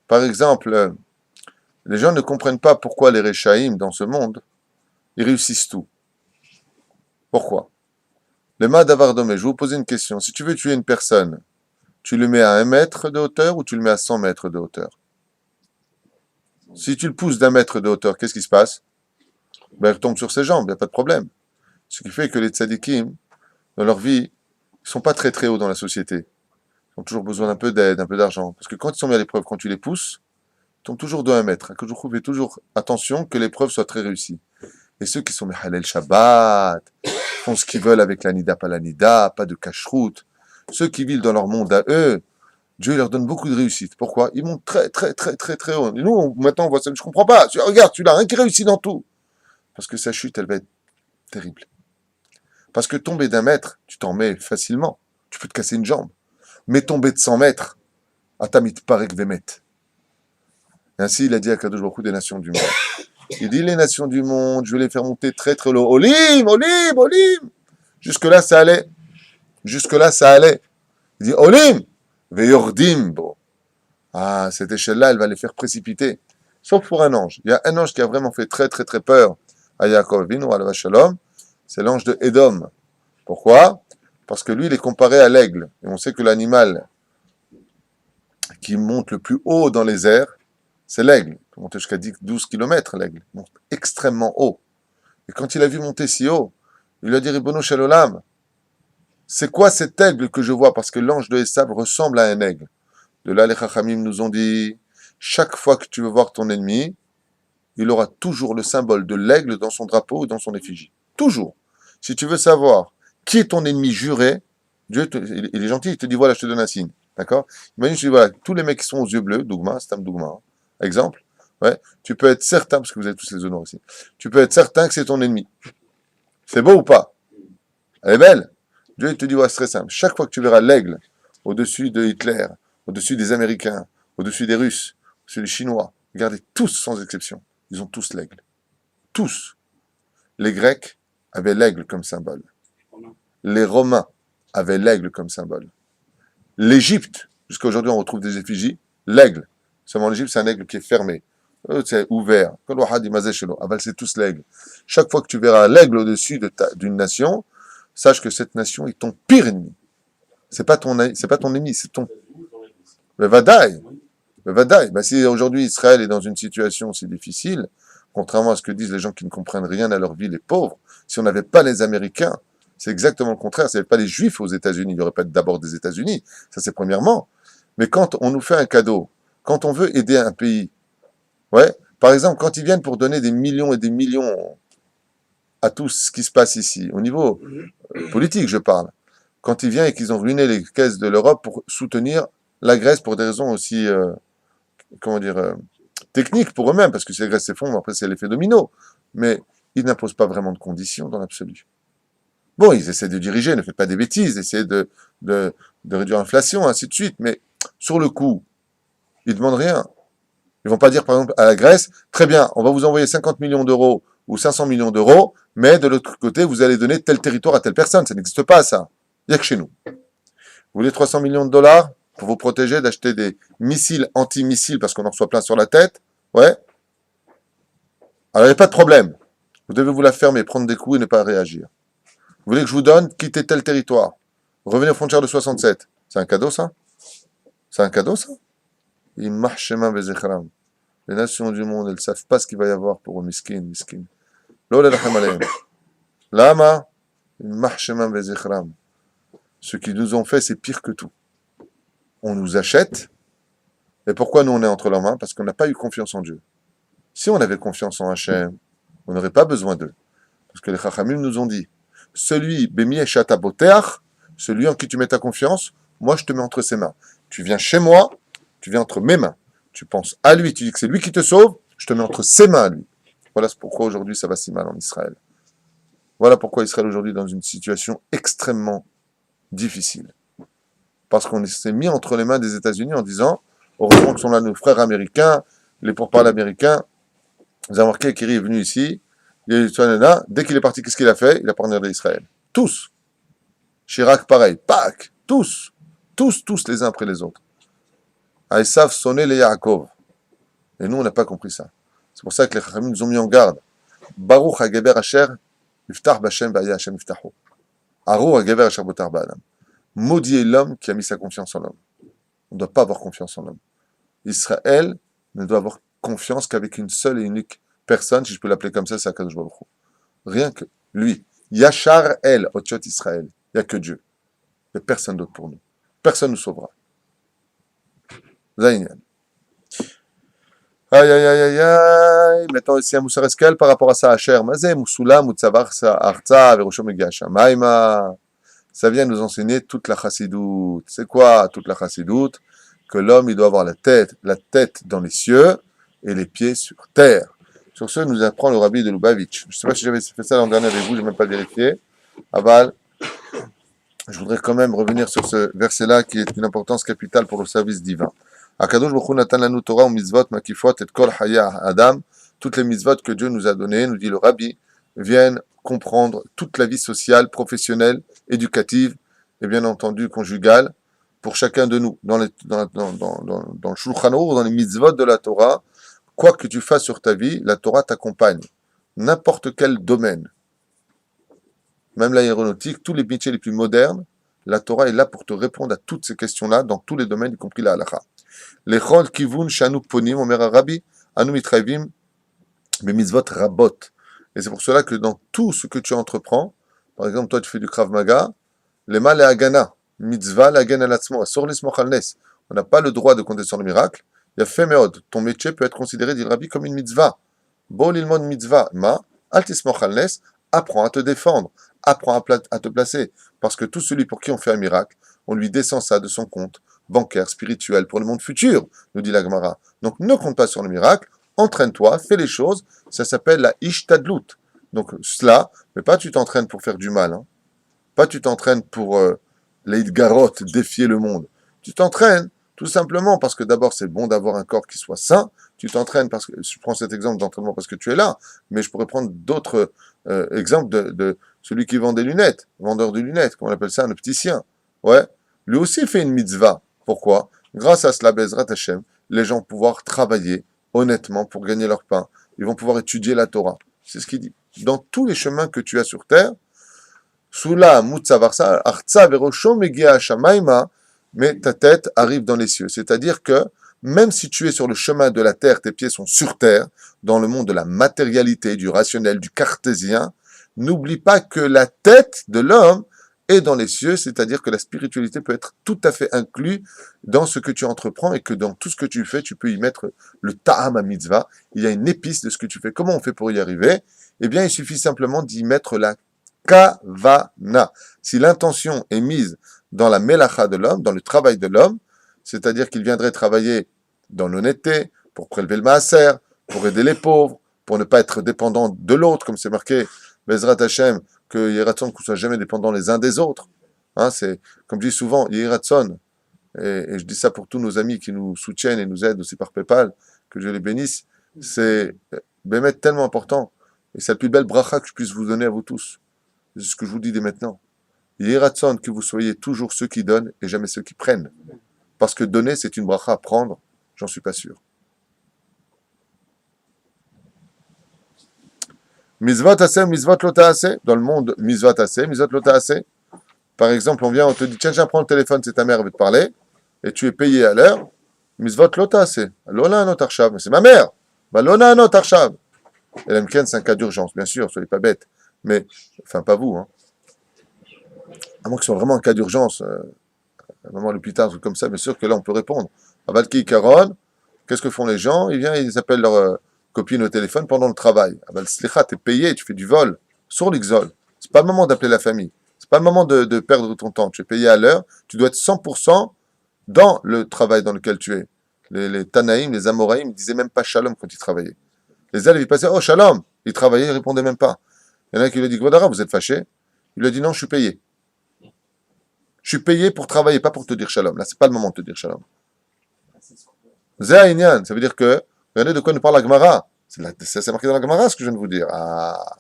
Par exemple, les gens ne comprennent pas pourquoi les Réchaïm dans ce monde, ils réussissent tout. Pourquoi? Le Madavardome, je vais vous poser une question. Si tu veux tuer une personne, tu le mets à 1 mètre de hauteur ou tu le mets à 100 mètres de hauteur? Si tu le pousses d'1 mètre de hauteur, qu'est-ce qui se passe? Ben, il tombe sur ses jambes, il n'y a pas de problème. Ce qui fait que les tzadikim, dans leur vie, ils ne sont pas très très hauts dans la société. Ils ont toujours besoin d'un peu d'aide, un peu d'argent. Parce que quand ils sont mis à l'épreuve, quand tu les pousses, ils tombent toujours de 1 mètre. Que je fais toujours attention que l'épreuve soit très réussie. Et ceux qui sont Halel Shabbat, font ce qu'ils veulent avec la nida, pas la nida, pas de cache-route. Ceux qui vivent dans leur monde à eux, Dieu leur donne beaucoup de réussite. Pourquoi? Ils montent très très très très très haut. Et nous, maintenant, on voit ça, je comprends pas. Regarde, tu l'as, un qui réussit dans tout. Parce que sa chute, elle va être terrible. Parce que tomber d'1 mètre, tu t'en mets facilement. Tu peux te casser une jambe. Mais tomber de 100 mètres, Atamit Parek Vemet. Et ainsi, il a dit à Kadosh Baruch Hu des nations du monde. Il dit, les nations du monde, je vais les faire monter très très haut. Olim, Olim, Olim. Jusque-là, ça allait. Jusque-là, ça allait. Il dit, Olim, Veyordim, bo. Ah, cette échelle-là, elle va les faire précipiter. Sauf pour un ange. Il y a un ange qui a vraiment fait très très très peur à Yaakov Avinu, à Shalom. C'est l'ange de Édom. Pourquoi? Parce que lui, il est comparé à l'aigle. Et on sait que l'animal qui monte le plus haut dans les airs, c'est l'aigle. Il peut monter jusqu'à 12 km, l'aigle. Il monte extrêmement haut. Et quand il a vu monter si haut, il lui a dit, Ribono Shel Olam, c'est quoi cet aigle que je vois? Parce que l'ange de Esav ressemble à un aigle. De là, les Chachamim nous ont dit, chaque fois que tu veux voir ton ennemi, il aura toujours le symbole de l'aigle dans son drapeau ou dans son effigie. Toujours. Si tu veux savoir qui est ton ennemi juré, Dieu, il est gentil, il te dit, voilà, je te donne un signe. D'accord? Imagine, je te dis, voilà, tous les mecs qui sont aux yeux bleus, Dougma, c'est un Dougma, hein. Exemple, ouais, tu peux être certain, parce que vous avez tous les honneurs ici, tu peux être certain que c'est ton ennemi. C'est beau ou pas? Elle est belle. Dieu, il te dit, voilà, c'est très simple. Chaque fois que tu verras l'aigle au-dessus de Hitler, au-dessus des Américains, au-dessus des Russes, au-dessus des Chinois, regardez, tous sans exception, ils ont tous l'aigle. Tous. Les Grecs avaient l'aigle comme symbole. Les Romains avaient l'aigle comme symbole. L'Égypte, jusqu'à aujourd'hui, on retrouve des effigies, l'aigle. Seulement l'Égypte, c'est un aigle qui est fermé. C'est ouvert. Aval, c'est tous l'aigle. Chaque fois que tu verras l'aigle au-dessus d'une nation, sache que cette nation est ton pire ennemi. C'est pas ton ennemi, c'est ton. Le Vadaï. Le Vadaï. Ben, si aujourd'hui Israël est dans une situation si difficile, contrairement à ce que disent les gens qui ne comprennent rien à leur vie, les pauvres, si on n'avait pas les Américains, c'est exactement le contraire. Si on n'avait pas les Juifs aux États-Unis, il n'y aurait pas d'abord des États-Unis. Ça, c'est premièrement. Mais quand on nous fait un cadeau, quand on veut aider un pays, ouais, par exemple, quand ils viennent pour donner des millions et des millions à tout ce qui se passe ici, au niveau politique, je parle, quand ils viennent et qu'ils ont ruiné les caisses de l'Europe pour soutenir la Grèce pour des raisons aussi, techniques pour eux-mêmes, parce que si la Grèce s'effondre, après c'est l'effet domino. Mais ils n'imposent pas vraiment de conditions dans l'absolu. Bon, ils essaient de diriger, ne faites pas des bêtises, essaient de réduire l'inflation, ainsi de suite, mais sur le coup, ils demandent rien. Ils vont pas dire, par exemple, à la Grèce, très bien, on va vous envoyer 50 millions d'euros ou 500 millions d'euros, mais de l'autre côté, vous allez donner tel territoire à telle personne. Ça n'existe pas, ça. Il n'y a que chez nous. Vous voulez 300 millions de dollars pour vous protéger d'acheter des missiles anti-missiles parce qu'on en reçoit plein sur la tête? Ouais. Alors, il n'y a pas de problème. Vous devez vous la fermer, prendre des coups et ne pas réagir. Vous voulez que je vous donne, quitter tel territoire. Revenir aux frontières de 67. C'est un cadeau, ça? C'est un cadeau, ça? Immah Shema Bezechram. Les nations du monde, elles ne savent pas ce qu'il va y avoir pour eux, miskin, miskin. Lo lerachem aleim. Lama, Immah Shema Bezechram. Ce qu'ils nous ont fait, c'est pire que tout. On nous achète. Et pourquoi nous, on est entre leurs mains? Parce qu'on n'a pas eu confiance en Dieu. Si on avait confiance en Hachem, on n'aurait pas besoin d'eux. Parce que les Chachamim nous ont dit, celui, Bemi Eshata Boteach, celui en qui tu mets ta confiance, moi je te mets entre ses mains. Tu viens chez moi, tu viens entre mes mains. Tu penses à lui, tu dis que c'est lui qui te sauve, je te mets entre ses mains à lui. Voilà pourquoi aujourd'hui ça va si mal en Israël. Voilà pourquoi Israël aujourd'hui est dans une situation extrêmement difficile. Parce qu'on s'est mis entre les mains des États-Unis en disant, heureusement que sont là nos frères américains, les pourparlers américains. Vous avez remarqué qu'Iri est venu ici, il y a là, dès qu'il est parti, qu'est-ce qu'il a fait? Il a parlé d'Israël. Tous. Chirac, pareil. Pâques. Tous. Tous les uns après les autres. Aïsaf sonnait les Yaakov. Et nous, on n'a pas compris ça. C'est pour ça que les Chachamim nous ont mis en garde. Baruch HaGeber Asher, Iftach Bashem Baya Hashem Iftahu. Aru HaGeber Asher Botar Ba'adam. Maudit est l'homme qui a mis sa confiance en l'homme. On ne doit pas avoir confiance en l'homme. Israël ne doit avoir confiance qu'avec une seule et unique personne, si je peux l'appeler comme ça, c'est Akadosh Baruch Hu. Rien que lui. Yachar El, Otchot Israël. Il n'y a que Dieu. Il n'y a personne d'autre pour nous. Personne ne nous sauvera. Zainian. Aïe, aïe, aïe, aïe, aïe. Maintenant, ici, un Moussar Eskel par rapport à ça, Hacher. Mazé, Moussula, Moutsavar, Arza, Veroshom Egasha. Maïma. Ça vient nous enseigner toute la chassidoute. C'est quoi toute la chassidoute? Que l'homme, il doit avoir la tête dans les cieux et les pieds sur terre. Sur ce, nous apprend le rabbi de Lubavitch. Je ne sais pas si j'avais fait ça l'an dernier avec vous, je n'ai même pas vérifié. Aval, je voudrais quand même revenir sur ce verset-là qui est d'une importance capitale pour le service divin. Akadosh Baruch Hu natan lanu Torah mitzvot makifot et kol haya Adam. Toutes les mitzvot que Dieu nous a données, nous dit le rabbi, viennent comprendre toute la vie sociale, professionnelle, éducative et bien entendu conjugale pour chacun de nous. Dans le Shulchan Aruch, dans les mitzvot de la Torah, quoi que tu fasses sur ta vie, la Torah t'accompagne. N'importe quel domaine. Même l'aéronautique, tous les métiers les plus modernes, la Torah est là pour te répondre à toutes ces questions-là, dans tous les domaines, y compris la halakha. Lechol kivun shanu ponim, omer Rabbi, anu mitraivim, bemitzvot rabot. Et c'est pour cela que dans tout ce que tu entreprends, par exemple, toi tu fais du Krav Maga, lema le'agana, mitzvah le'agana l'atzmo, asor lismoch al nes. On n'a pas le droit de compter sur le miracle. Il y a fait meod. Ton métier peut être considéré, dit le Rabbi, comme une mitzvah. Bo lilmod mitzvah, ma, al tismoch al nes, apprends à te défendre, apprends à te placer. Parce que tout celui pour qui on fait un miracle, on lui descend ça de son compte bancaire, spirituel, pour le monde futur, nous dit la Gemara. Donc ne compte pas sur le miracle, entraîne-toi, fais les choses, ça s'appelle la ishtadlut. Donc cela, mais pas tu t'entraînes pour faire du mal, hein. Pas tu t'entraînes pour les garottes, défier le monde. Tu t'entraînes tout simplement parce que d'abord c'est bon d'avoir un corps qui soit sain, tu t'entraînes parce que, je prends cet exemple d'entraînement parce que tu es là, mais je pourrais prendre d'autres exemples de celui qui vend des lunettes, vendeur de lunettes, comment on appelle ça, un opticien. Ouais, lui aussi fait une mitzvah. Pourquoi? Grâce à cela, Bezrat Hashem, les gens vont pouvoir travailler honnêtement pour gagner leur pain. Ils vont pouvoir étudier la Torah. C'est ce qu'il dit. Dans tous les chemins que tu as sur terre, Soula, Mutsavarsa, Artsa, Verosho, Megia, Shamaima, mais ta tête arrive dans les cieux. C'est-à-dire que même si tu es sur le chemin de la terre, tes pieds sont sur terre, dans le monde de la matérialité, du rationnel, du cartésien, n'oublie pas que la tête de l'homme est dans les cieux, c'est-à-dire que la spiritualité peut être tout à fait inclue dans ce que tu entreprends et que dans tout ce que tu fais, tu peux y mettre le ta'am à mitzvah. Il y a une épice de ce que tu fais. Comment on fait pour y arriver? Eh bien, il suffit simplement d'y mettre la kavana. Si l'intention est mise dans la melacha de l'homme, dans le travail de l'homme, c'est-à-dire qu'il viendrait travailler dans l'honnêteté, pour prélever le maaser, pour aider les pauvres, pour ne pas être dépendant de l'autre, comme c'est marqué, Bezrat Hashem, que Yeratzon ne soit jamais dépendant les uns des autres. Hein, c'est, comme je dis souvent, Yeratzon, et je dis ça pour tous nos amis qui nous soutiennent et nous aident aussi par PayPal, que je les bénisse, c'est bémet tellement important, et c'est la plus belle bracha que je puisse vous donner à vous tous. C'est ce que je vous dis dès maintenant. Yeratzon, que vous soyez toujours ceux qui donnent et jamais ceux qui prennent. Parce que donner, c'est une bracha, prendre, j'en suis pas sûr. Mizvot aseh, mizvot lo ta'aseh. Dans le monde, mizvot aseh, mizvot lo ta'aseh. Par exemple, on te dit, tiens, prends le téléphone, c'est ta mère, elle veut te parler, et tu es payé à l'heure, misvot lota, c'est lola anot arshav, mais c'est ma mère, bah lona anot arshav. Et l'amken, c'est un cas d'urgence, bien sûr, soyez pas bêtes, mais, enfin, pas vous, hein. À moins que ce soit vraiment un cas d'urgence, un moment à l'hôpital, un truc comme ça, bien sûr que là, on peut répondre. Avalki Karon, qu'est-ce que font les gens? Ils appellent leur copine au téléphone pendant le travail. Aval Slicha, t'es payé, tu fais du vol, sur l'Ixol. C'est pas le moment d'appeler la famille. C'est pas le moment de perdre ton temps. Tu es payé à l'heure, tu dois être 100% dans le travail dans lequel tu es. Les Tanaïm, les Amoraïm, ils disaient même pas shalom quand ils travaillaient. Les Alevs, ils passaient, oh shalom! Ils travaillaient, ils répondaient même pas. Il y en a qui lui a dit, Gvodara, vous êtes fâché? Il lui a dit, non, je suis payé. Je suis payé pour travailler, pas pour te dire shalom. Là, c'est pas le moment de te dire shalom. Zéaïnian, ça veut dire que, regardez de quoi nous parle la Gemara. C'est marqué dans la Gemara ce que je viens de vous dire. Ah.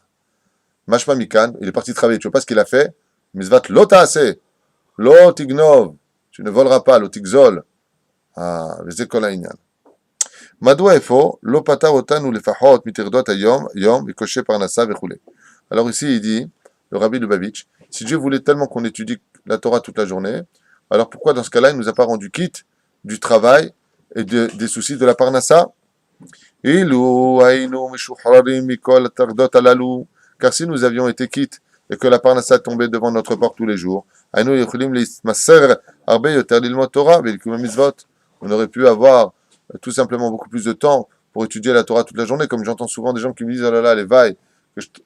Mashma Mikan, il est parti travailler. Tu vois pas ce qu'il a fait? Mizvat lotase, lotignov. Tu ne voleras pas, lotigzol. Ah, vezekolaïnian. Madoua efo, lopata otan ou les fahot, mitirdot ayom, yom, et coché par nasa, vechoulé. Alors ici, il dit, le Rabbi Lubavitch, si Dieu voulait tellement qu'on étudie la Torah toute la journée, alors pourquoi dans ce cas-là, il ne nous a pas rendu quitte du travail et des soucis de la parnassa? Car si nous avions été quittes et que la parnassa tombait devant notre porte tous les jours, on aurait pu avoir tout simplement beaucoup plus de temps pour étudier la Torah toute la journée, comme j'entends souvent des gens qui me disent, oh là là, les vailles,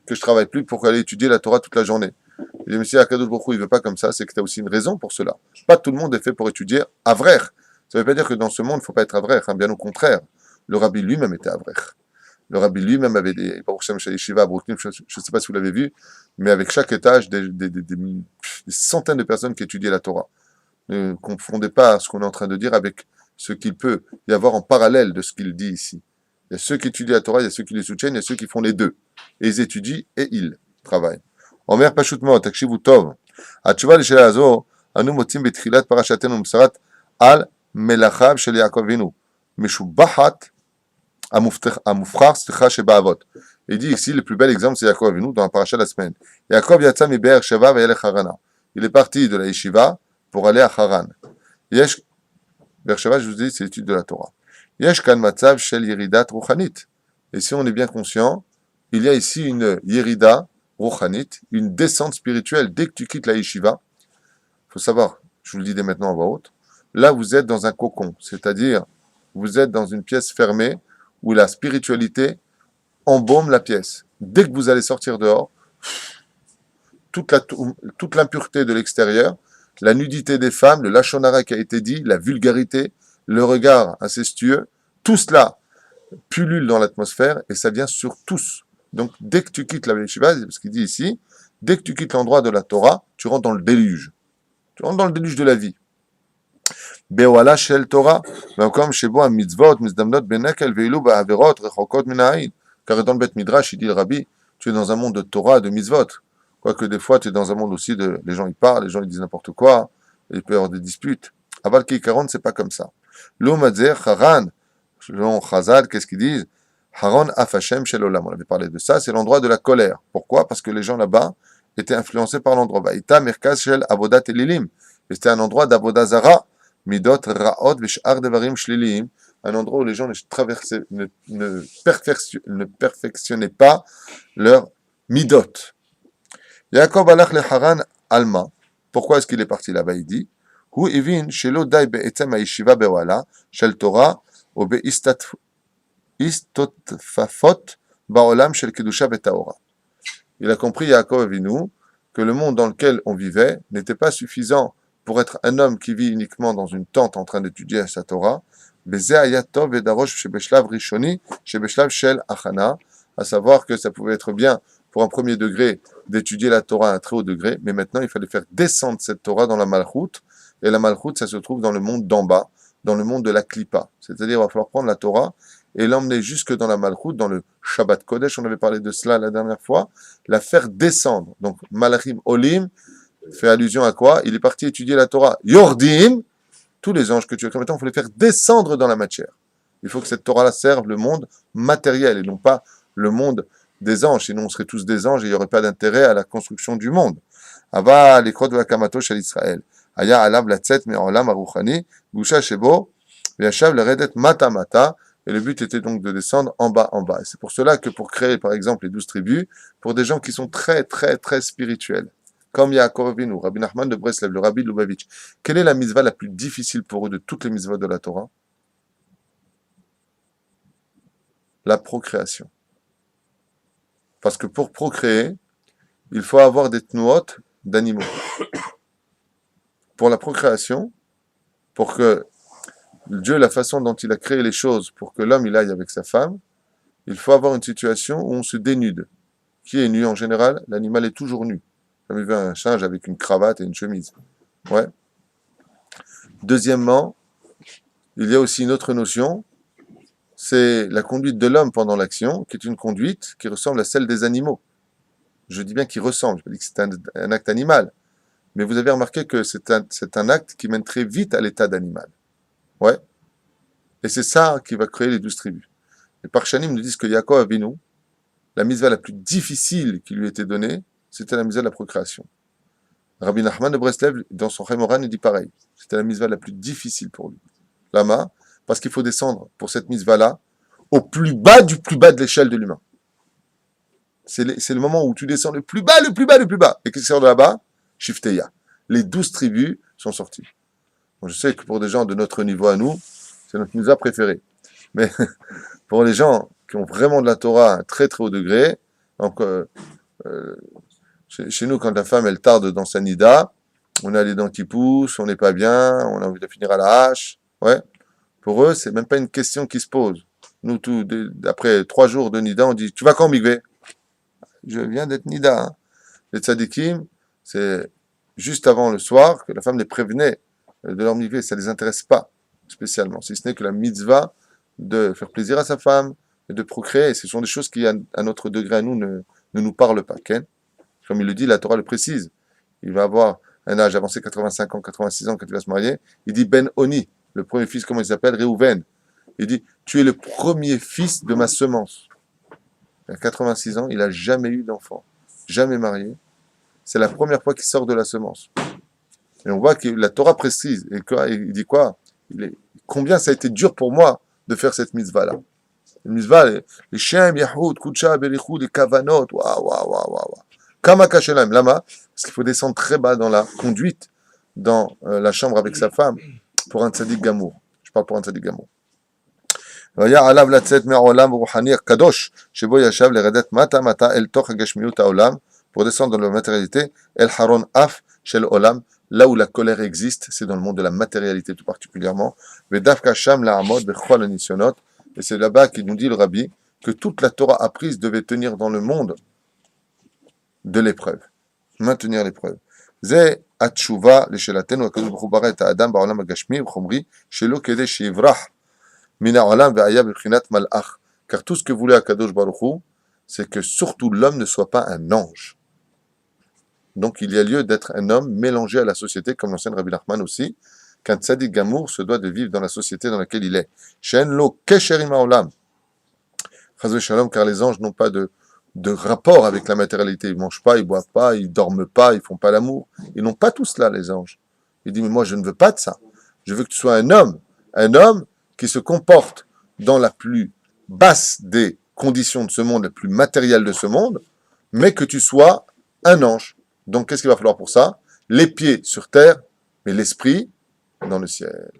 que je travaille plus pour aller étudier la Torah toute la journée. Et je me suis dit, Akadosh Baruch Hu, il veut pas comme ça, c'est que tu as aussi une raison pour cela. Pas tout le monde est fait pour étudier avrer. Ça veut pas dire que dans ce monde, il faut pas être avrer, hein, bien au contraire. Le Rabbi lui-même était avrer. Le Rabbi lui-même avait des Baruch Shem Shel Yeshiva à Brooklyn, je ne sais pas si vous l'avez vu, mais avec chaque étage, des centaines de personnes qui étudiaient la Torah. Ne confondez pas ce qu'on est en train de dire avec ce qu'il peut y avoir en parallèle de ce qu'il dit ici. Il y a ceux qui étudient la Torah, il y a ceux qui les soutiennent, il y a ceux qui font les deux. Et ils étudient et ils travaillent. Omer pashut מאוד, תקשיבו טוב. התשובה לשאלה הזו, אנו מוצאים בתחילת פרשתנו ומסרת על מלאכיו של יעקב אבינו, משובחת המובחר, שבאבות. Il dit ici, le plus bel exemple, c'est Yaakov Avinu dans la paracha de la semaine. Yaakov yatsa mi Be'er Sheva vayelech Harana. Il est parti de la yeshiva pour aller à Haran. Yesh, Be'er Sheva, je vous dis, c'est l'étude de la Torah. Yesh kan matzav shel yeridat ruchanit. Et si on est bien conscient, il y a ici une yerida ruchanit, une descente spirituelle. Dès que tu quittes la yeshiva, il faut savoir, je vous le dis dès maintenant à voix haute, là vous êtes dans un cocon, c'est-à-dire vous êtes dans une pièce fermée où la spiritualité embaume la pièce. Dès que vous allez sortir dehors, toute l'impureté de l'extérieur, la nudité des femmes, le lachonara qui a été dit, la vulgarité, le regard incestueux, tout cela pullule dans l'atmosphère et ça vient sur tous. Donc dès que tu quittes la yeshiva, c'est ce qu'il dit ici, dès que tu quittes l'endroit de la Torah, tu rentres dans le déluge. Tu rentres dans le déluge de la vie. Be'oala shel Torah, comme shebo a mitzvot, mizdamnot benekel veilu ba'averot rechokot minayin. Car dans le Beth Midrash, il dit le Rabbi, tu es dans un monde de Torah, de mitzvot. Quoique des fois, tu es dans un monde aussi de, les gens ils parlent, les gens ils disent n'importe quoi, et il peut y avoir des disputes. Aval Kikaron, c'est pas comme ça. L'Omadzer, Haran, selon Chazal, qu'est-ce qu'ils disent? Haran Afashem Shel Olam. On avait parlé de ça, c'est l'endroit de la colère. Pourquoi? Parce que les gens là-bas étaient influencés par l'endroit. Vaïta Merkaz Shel Avodat Elilim. Et c'était un endroit d'Avodah Zara, Midot Ra'ot Veshar Devarim Shlilim. Un endroit où les gens ne perfectionnaient pas leur midot. Yaakov alach le Haran alma. Pourquoi est-ce qu'il est parti là-bas? Il dit, Hu evin shelo dai be'etzem ha'yeshiva be'oala shel Torah ou be'istotfafot ba'olam shel kedusha be'taora. Il a compris, Yaakov Avinu, que le monde dans lequel on vivait n'était pas suffisant pour être un homme qui vit uniquement dans une tente en train d'étudier sa Torah, à savoir que ça pouvait être bien pour un premier degré d'étudier la Torah à un très haut degré, mais maintenant il fallait faire descendre cette Torah dans la Malchut, et la Malchut ça se trouve dans le monde d'en bas, dans le monde de la Klippa, c'est-à-dire il va falloir prendre la Torah et l'emmener jusque dans la Malchut, dans le Shabbat Kodesh, on avait parlé de cela la dernière fois, la faire descendre, donc Malachim Olim fait allusion à quoi? Il est parti étudier la Torah, Yordim, tous les anges que tu as créés, maintenant, il faut les faire descendre dans la matière. Il faut que cette Torah-là serve le monde matériel et non pas le monde des anges. Sinon, on serait tous des anges et il n'y aurait pas d'intérêt à la construction du monde. Ava l'ekrot v'akamato shel Israël. Aya alav latzet me'olam haruchani, gusha shebo, v'yashav l'redet mata mata. Et le but était donc de descendre en bas, en bas. Et c'est pour cela que pour créer, par exemple, les 12 tribus, pour des gens qui sont très, très, très spirituels, comme Yaakov Avinu, Rabbi Nachman de Breslev, le Rabbi de Lubavitch, quelle est la mitzvah la plus difficile pour eux de toutes les mitzvahs de la Torah? La procréation. Parce que pour procréer, il faut avoir des tnuot d'animaux. Pour la procréation, pour que Dieu, la façon dont il a créé les choses pour que l'homme il aille avec sa femme, il faut avoir une situation où on se dénude. Qui est nu en général? L'animal est toujours nu. J'ai vu un singe avec une cravate et une chemise. Ouais. Deuxièmement, il y a aussi une autre notion, c'est la conduite de l'homme pendant l'action, qui est une conduite qui ressemble à celle des animaux. Je dis bien qui ressemble, je ne dis pas que c'est un acte animal. Mais vous avez remarqué que c'est un acte qui mène très vite à l'état d'animal. Ouais. Et c'est ça qui va créer les 12 tribus. Les Parchanim nous disent que Yaakov Avinu, la mitzvah la plus difficile qui lui était donnée, c'était la mitzvah de la procréation. Rabbi Nachman de Breslev, dans son Chaimoran, il dit pareil. C'était la mitzvah la plus difficile pour lui. Lama, parce qu'il faut descendre pour cette mitzvah-là au plus bas du plus bas de l'échelle de l'humain. C'est le moment où tu descends le plus bas, le plus bas, le plus bas. Et qu'est-ce qui sort de là-bas? Shifteya. Les 12 tribus sont sorties. Bon, je sais que pour des gens de notre niveau à nous, c'est notre mitzvah préférée. Mais pour les gens qui ont vraiment de la Torah à un très très haut degré, donc chez nous, quand la femme elle tarde dans sa nida, on a les dents qui poussent, on n'est pas bien, on a envie de finir à la hache. Ouais. Pour eux, c'est même pas une question qui se pose. Nous, après 3 jours de nida, on dit tu vas quand, Migvé? Je viens d'être nida. Hein. Les tzadikim, c'est juste avant le soir que la femme les prévenait de leur migvé. Ça ne les intéresse pas spécialement, si ce n'est que la mitzvah de faire plaisir à sa femme et de procréer. Ce sont des choses qui, à notre degré à nous, ne nous parlent pas. Ken. Comme il le dit, la Torah le précise. Il va avoir un âge avancé, 85 ans, 86 ans, quand il va se marier. Il dit Ben Oni, le premier fils, comment il s'appelle? Réhouven. Il dit, tu es le premier fils de ma semence. Il a 86 ans, il n'a jamais eu d'enfant, jamais marié. C'est la première fois qu'il sort de la semence. Et on voit que la Torah précise. Et il dit quoi? Combien ça a été dur pour moi de faire cette mitzvah-là. Une mitzvah, les Shem, Yahoud, Kudsha, Berichou, les Kavanot, waouh. Kama Kashelam, Lama, parce qu'il faut descendre très bas dans la conduite, dans la chambre avec sa femme, pour un tzaddik gamour. Je parle pour un tzaddik gamour. והיה עליו לצאת מהעולם הרוחני הקדוש שבו ישב לרדת מטה מטה אל תוך הגשמיות העולם pour descendre dans la matérialité El Haron Af Shel Olam, là où la colère existe, c'est dans le monde de la matérialité tout particulièrement. Vedavka Sham La'amod Bechol Anisionot, et c'est là-bas qu'il nous dit le Rabbi que toute la Torah apprise devait tenir dans le monde de l'épreuve, maintenir l'épreuve. זה התשובה לשאלתנו, הקדוש ברוך הוא ברא את האדם בעולם הגשמי וחומרי שלא כדי שיברח מן העולם והיה בבחינת מלאך. Car tout ce que voulait Akadosh Baruch Hu, c'est que surtout l'homme ne soit pas un ange. Donc il y a lieu d'être un homme mélangé à la société, comme l'enseigne Rabbi Nachman aussi, qu'un tzaddik gamour se doit de vivre dans la société dans laquelle il est. She'en lo kesher im ha'olam. Chas v'shalom, car les anges n'ont pas de rapport avec la matérialité. Ils ne mangent pas, ils ne boivent pas, ils ne dorment pas, ils ne font pas l'amour. Ils n'ont pas tout cela, les anges. Il dit, mais moi je ne veux pas de ça. Je veux que tu sois un homme qui se comporte dans la plus basse des conditions de ce monde, la plus matérielle de ce monde, mais que tu sois un ange. Donc qu'est-ce qu'il va falloir pour ça? Les pieds sur terre, mais l'esprit dans le ciel.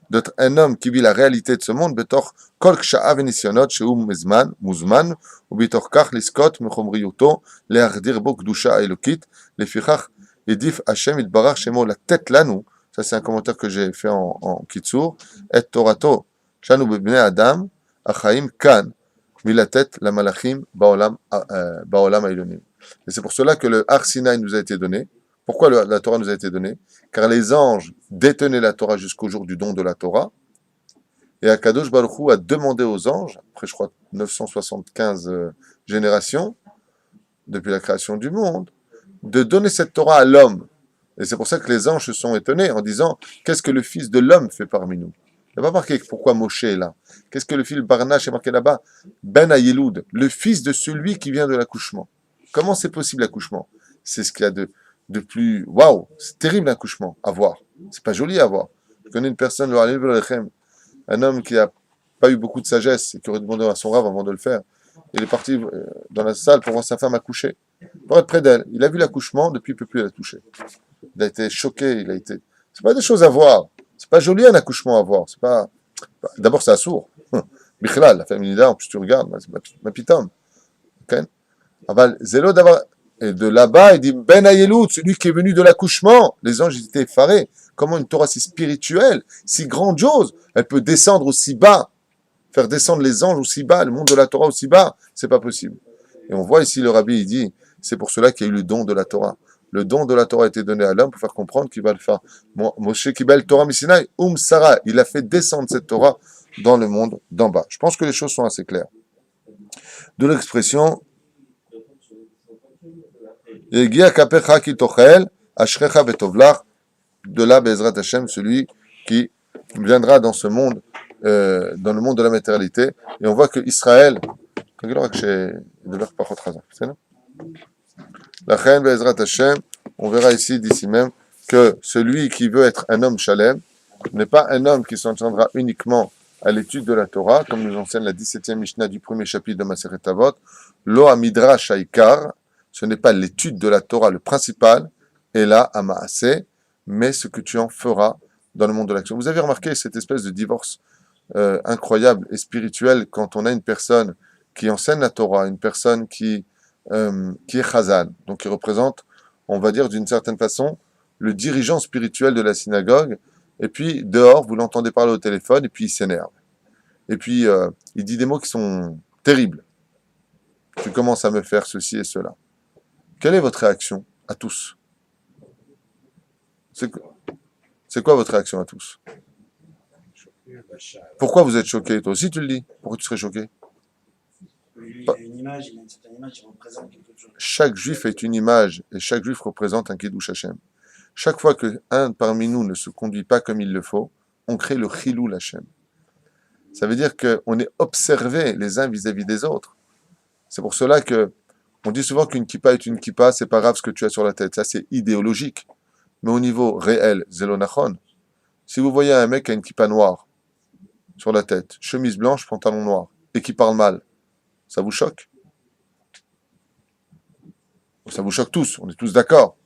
D'être un homme qui vit la réalité de ce monde, בתוך כל קשאיו וניסיונות שהוא מוזמן, ובתוך כך לזכות מחומריותו, להחדיר בו קדושה האלוקית, לפיכך העדיף השם יתברך שמו לתת לנו, ça c'est un commentaire que j'ai fait en קיצור, את תורתו, שלנו בבני אדם, החיים כאן, מלתת למלאכים בעולם העליונים. Et c'est pour cela que le Har Sinaï nous a été donné. Pourquoi la Torah nous a été donnée? Car les anges détenaient la Torah jusqu'au jour du don de la Torah. Et Akadosh Baruch Hu a demandé aux anges, après je crois 975 générations, depuis la création du monde, de donner cette Torah à l'homme. Et c'est pour ça que les anges se sont étonnés en disant, qu'est-ce que le Fils de l'homme fait parmi nous? Il n'y a pas marqué pourquoi Moshe est là. Qu'est-ce que le fil Barnache est marqué là-bas? Ben Ayeloud, le fils de celui qui vient de l'accouchement. Comment c'est possible l'accouchement? C'est ce qu'il y a de plus... Waouh, c'est terrible l'accouchement à voir. C'est pas joli à voir. Je connais une personne, un homme qui n'a pas eu beaucoup de sagesse et qui aurait demandé à son rave avant de le faire. Il est parti dans la salle pour voir sa femme accoucher, pour être près d'elle. Il a vu l'accouchement, depuis il ne peut plus la toucher. Il a été choqué, il a été... C'est pas des choses à voir. C'est pas joli un accouchement à voir. C'est pas... D'abord, c'est assourd. Bichlal, la famille là, en plus tu regardes, c'est ma pitom. Ok? Aval, zélo d'avoir... Et de là-bas, il dit Ben Ayelout, celui qui est venu de l'accouchement. Les anges étaient effarés. Comment une Torah si spirituelle, si grandiose, elle peut descendre aussi bas, faire descendre les anges aussi bas, le monde de la Torah aussi bas, c'est pas possible. Et on voit ici le rabbi, il dit, c'est pour cela qu'il y a eu le don de la Torah. Le don de la Torah a été donné à l'homme pour faire comprendre qu'il va le faire. Moshe Kibel Torah Misinaï, Sarah, il a fait descendre cette Torah dans le monde d'en bas. Je pense que les choses sont assez claires. De l'expression Yegia kapecha kitochel, ashrecha betovlach, de là, Bezrat Hashem, celui qui viendra dans ce monde, dans le monde de la matérialité. Et on voit que Israël, la reine Bezrat Hashem, on verra ici, d'ici même, que celui qui veut être un homme shalem n'est pas un homme qui s'entendra uniquement à l'étude de la Torah, comme nous enseigne la 17e Mishnah du premier chapitre de Maseret Avot. Lo Midrash Haikar, ce n'est pas l'étude de la Torah le principal, et là, à Maaseh, mais ce que tu en feras dans le monde de l'action. Vous avez remarqué cette espèce de divorce incroyable et spirituel quand on a une personne qui enseigne la Torah, une personne qui est chazan, donc qui représente, on va dire d'une certaine façon, le dirigeant spirituel de la synagogue, et puis dehors, vous l'entendez parler au téléphone, et puis il s'énerve. Et puis il dit des mots qui sont terribles. Tu commences à me faire ceci et cela. Quelle est votre réaction à tous? C'est quoi votre réaction à tous? Pourquoi vous êtes choqué? Toi aussi tu le dis. Pourquoi tu serais choqué? Il a une image, il a une certaine image, il représente quelque chose. Chaque juif est une image et chaque juif représente un Kiddush Hashem. Chaque fois qu'un parmi nous ne se conduit pas comme il le faut, on crée le Chilul Hashem. Ça veut dire qu'on est observé les uns vis-à-vis des autres. C'est pour cela que on dit souvent qu'une kippa est une kippa, c'est pas grave ce que tu as sur la tête. Ça, c'est idéologique. Mais au niveau réel, zelonachon, si vous voyez un mec qui a une kippa noire sur la tête, chemise blanche, pantalon noir, et qui parle mal, ça vous choque? Ça vous choque tous, on est tous d'accord.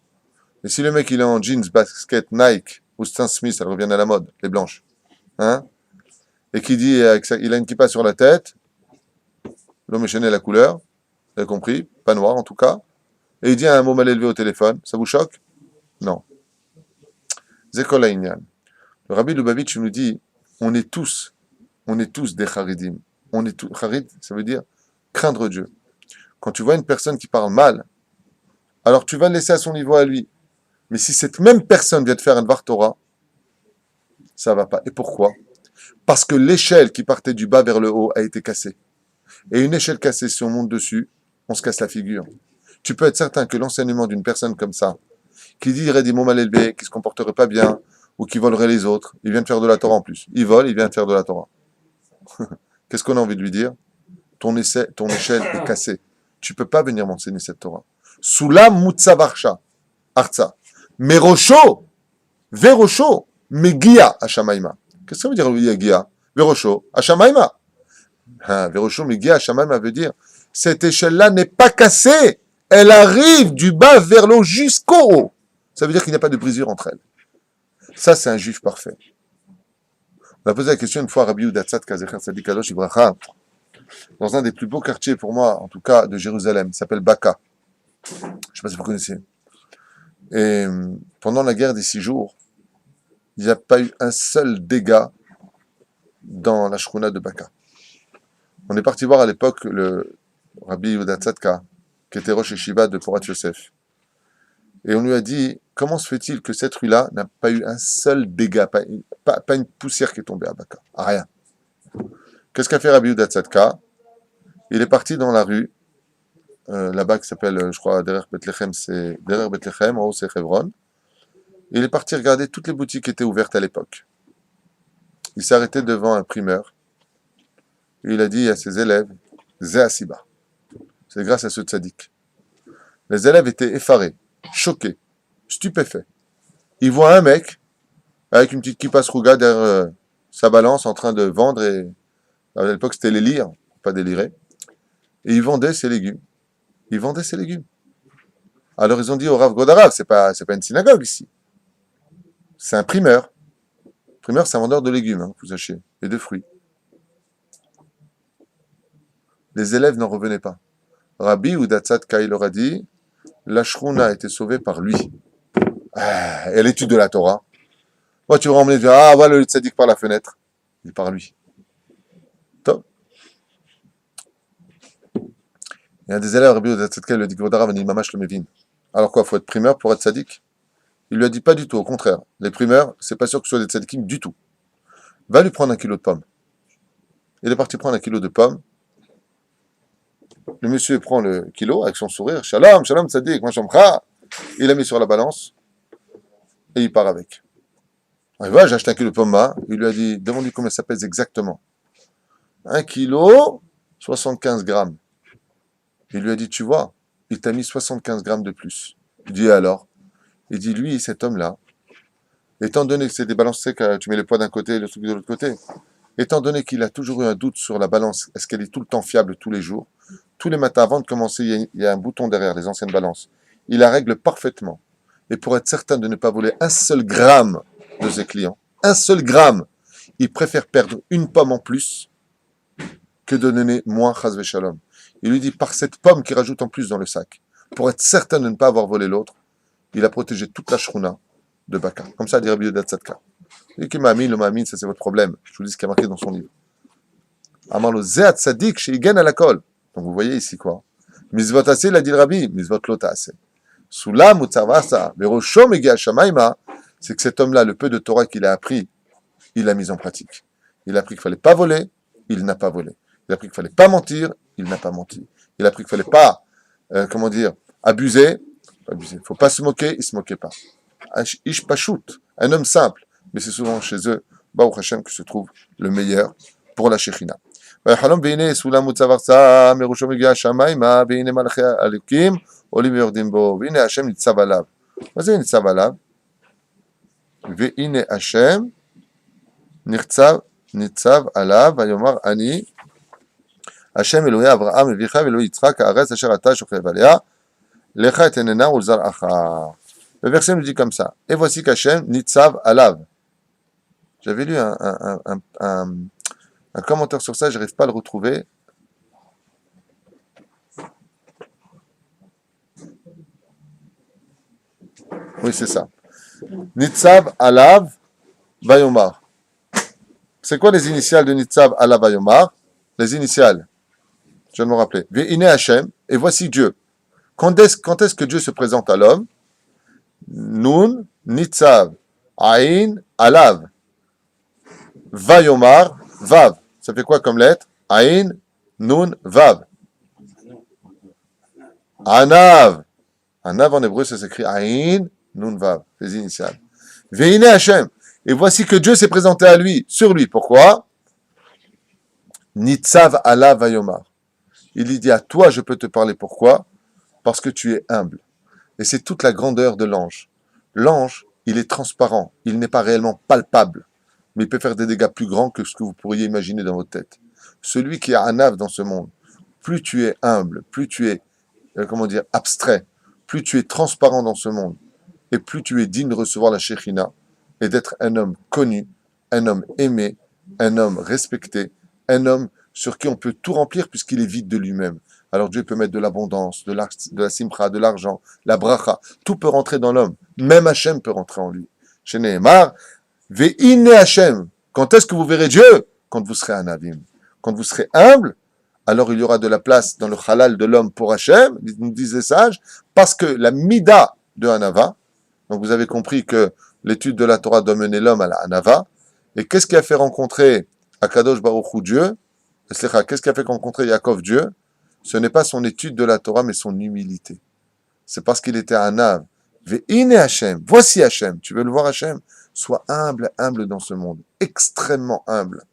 Et si le mec il est en jeans, basket, Nike, ou Stan Smith, elle revient à la mode, les blanches, hein, et qui dit il a une kippa sur la tête, l'homme est la couleur, vous avez compris, pas noir en tout cas, et il dit un mot mal élevé au téléphone, ça vous choque? Non. Zekol Haïnyan. Le Rabbi Lubavitch nous dit, on est tous des charidim. On est tous, charid, ça veut dire craindre Dieu. Quand tu vois une personne qui parle mal, alors tu vas le laisser à son niveau à lui. Mais si cette même personne vient te faire un Dvar Torah, ça va pas. Et pourquoi? Parce que l'échelle qui partait du bas vers le haut a été cassée. Et une échelle cassée, si on monte dessus, on se casse la figure. Tu peux être certain que l'enseignement d'une personne comme ça, qui dirait des mots mal élevés, qui se comporterait pas bien, ou qui volerait les autres, il vient de faire de la Torah en plus. Il vole, il vient de faire de la Torah. Qu'est-ce qu'on a envie de lui dire? Ton échelle est cassée. Tu peux pas venir m'enseigner cette Torah. Soula mutsavarsha, arza. Merosho, verosho, megia ashamaima. Qu'est-ce que ça veut dire megia? Verosho, ashamaima. Verosho, megia ashamaima veut dire cette échelle-là n'est pas cassée. Elle arrive du bas vers le haut jusqu'au haut. Ça veut dire qu'il n'y a pas de brisure entre elles. Ça, c'est un juif parfait. On a posé la question une fois à Rabbi Udatzat Kazecher Tzadik Kadosh Ibracha, dans un des plus beaux quartiers pour moi, en tout cas, de Jérusalem. Il s'appelle Baka. Je ne sais pas si vous connaissez. Et pendant la guerre des 6 jours, il n'y a pas eu un seul dégât dans la shruna de Baka. On est parti voir à l'époque le Rabbi Udatzat qui était Rosh Yeshiva de Porat Yosef. Et on lui a dit, comment se fait-il que cette rue-là n'a pas eu un seul dégât, pas une poussière qui est tombée à Baka, rien. Qu'est-ce qu'a fait Rabbi Udatzat? Il est parti dans la rue, là-bas qui s'appelle, je crois, Derer Bethlehem, c'est Derer Bethlehem, en haut c'est Hebron. Il est parti regarder toutes les boutiques qui étaient ouvertes à l'époque. il s'est arrêté devant un primeur. Et il a dit à ses élèves, Zé Asiba. C'est grâce à ce tzaddik. Les élèves étaient effarés, choqués, stupéfaits. Ils voient un mec avec une petite kippa srouga derrière sa balance en train de vendre, et à l'époque c'était les lire, pas délirer, et il vendait ses légumes. Il vendait ses légumes. Alors ils ont dit au Rav Godarav, c'est pas une synagogue ici. C'est un primeur. Primeur, c'est un vendeur de légumes, hein, vous sachez, et de fruits. Les élèves n'en revenaient pas. Rabbi Udatzat Kai leur a dit, la Shruna a été sauvée par lui. Ah, et l'étude de la Torah. Moi, tu vas emmener dire, ah, voilà le tzaddik par la fenêtre. Il est par lui. Top. Il y a des élèves, Rabbi Udatzat Kai, le dit, Godarav, il mamash le mevin. Alors quoi, il faut être primeur pour être tzaddik? Il lui a dit pas du tout, au contraire. Les primeurs, c'est pas sûr que ce soit des tzaddikim du tout. Va lui prendre 1 kilo de pommes. Il est parti prendre 1 kilo de pommes. Le monsieur prend le kilo avec son sourire. Shalom, shalom tzaddik, moi j'aime. Il l'a mis sur la balance et il part avec. Il va, j'ai acheté 1 kilo de pommes. Il lui a dit, demande-lui combien ça pèse exactement. 1 kilo, 75 grammes. Il lui a dit, tu vois, il t'a mis 75 grammes de plus. Il dit, alors? Il dit, lui, cet homme-là, étant donné que c'est des balances secs, tu mets le poids d'un côté et le truc de l'autre côté, étant donné qu'il a toujours eu un doute sur la balance, est-ce qu'elle est tout le temps fiable tous les jours, tous les matins avant de commencer, il y a un bouton derrière les anciennes balances. Il la règle parfaitement. Et pour être certain de ne pas voler un seul gramme de ses clients, un seul gramme, il préfère perdre une pomme en plus que de donner moins chas shalom. Il lui dit, par cette pomme qu'il rajoute en plus dans le sac, pour être certain de ne pas avoir volé l'autre, il a protégé toute la shruna de Baka. Comme ça, dit Rabbi Yehuda Tzadka. Il dit que le Ma'amin, ça c'est votre problème. Je vous dis ce qu'il y a marqué dans son livre. Amarlo Zéat Tzadik chez Igen à la colle. Donc vous voyez ici quoi? Mizvot assez, il a dit le Rabbi. Mizvot lota assez. Soulam ou tzarvasa, veroshom megia shamaima, c'est que cet homme-là, le peu de Torah qu'il a appris, il l'a mis en pratique. Il a appris qu'il ne fallait pas voler, il n'a pas volé. Il a appris qu'il ne fallait pas mentir, il n'a pas menti. Il a appris qu'il ne fallait pas, abuser. Il ne faut pas se moquer, il ne se moquait pas. Ish Pachout, un homme simple, mais c'est souvent chez eux, Baruch Hashem, que se trouve le meilleur pour la Shekhinah. ויחלום והנה סולם מוצב ארצה מראשו מגיע השמיימה והנה מלאכי אלוקים עולים ויורדים בו והנה השם ניצב עליו. מה זה ניצב עליו? והנה השם ניצב עליו ויאמר אני השם אלוהי אברהם אביך ואלוהי יצחק הארץ אשר אתה שוכב עליה לך אתננה ולזרעך. Le verset nous dit comme ça. Et voici qu'Hachem nitzav alav. J'avais lu un commentaire sur ça, je n'arrive pas à le retrouver. Oui, c'est ça. Nitzav alav vayomar. C'est quoi les initiales de Nitzav alav vayomar? Les initiales, je vais me rappeler. Ve'ine Hachem, et voici Dieu. Quand est-ce que Dieu se présente à l'homme? Nun, Nitzav, Ain, Alav. Vayomar, Vav. Ça fait quoi comme lettre? Ain, Nun, Vav. Anav. Anav en hébreu, ça s'écrit Ain, Nun, Vav. Les initiales. Veine Hashem. Et voici que Dieu s'est présenté à lui, sur lui. Pourquoi? Nitzav, Alav, Vayomar. Il lui dit, à toi, je peux te parler. Pourquoi? Parce que tu es humble. Et c'est toute la grandeur de l'ange. L'ange, il est transparent, il n'est pas réellement palpable, mais il peut faire des dégâts plus grands que ce que vous pourriez imaginer dans votre tête. Celui qui est anav dans ce monde, plus tu es humble, plus tu es, abstrait, plus tu es transparent dans ce monde, et plus tu es digne de recevoir la Shekhinah, et d'être un homme connu, un homme aimé, un homme respecté, un homme sur qui on peut tout remplir puisqu'il est vide de lui-même. Alors Dieu peut mettre de l'abondance, de la simcha, de l'argent, la bracha. Tout peut rentrer dans l'homme. Même Hachem peut rentrer en lui. Chez Nehemar, ve'ine Hachem. Quand est-ce que vous verrez Dieu? Quand vous serez un avim. Quand vous serez humble, alors il y aura de la place dans le halal de l'homme pour Hachem, nous disent les sages, parce que la mida de Hanava, donc vous avez compris que l'étude de la Torah doit mener l'homme à la Hanava, et qu'est-ce qui a fait rencontrer Akadosh Baruch Hu Dieu? Qu'est-ce qui a fait rencontrer Yaakov Dieu? Ce n'est pas son étude de la Torah, mais son humilité. C'est parce qu'il était un ave. Ve'ine Hachem. Voici Hachem. Tu veux le voir Hachem? Sois humble, humble dans ce monde. Extrêmement humble.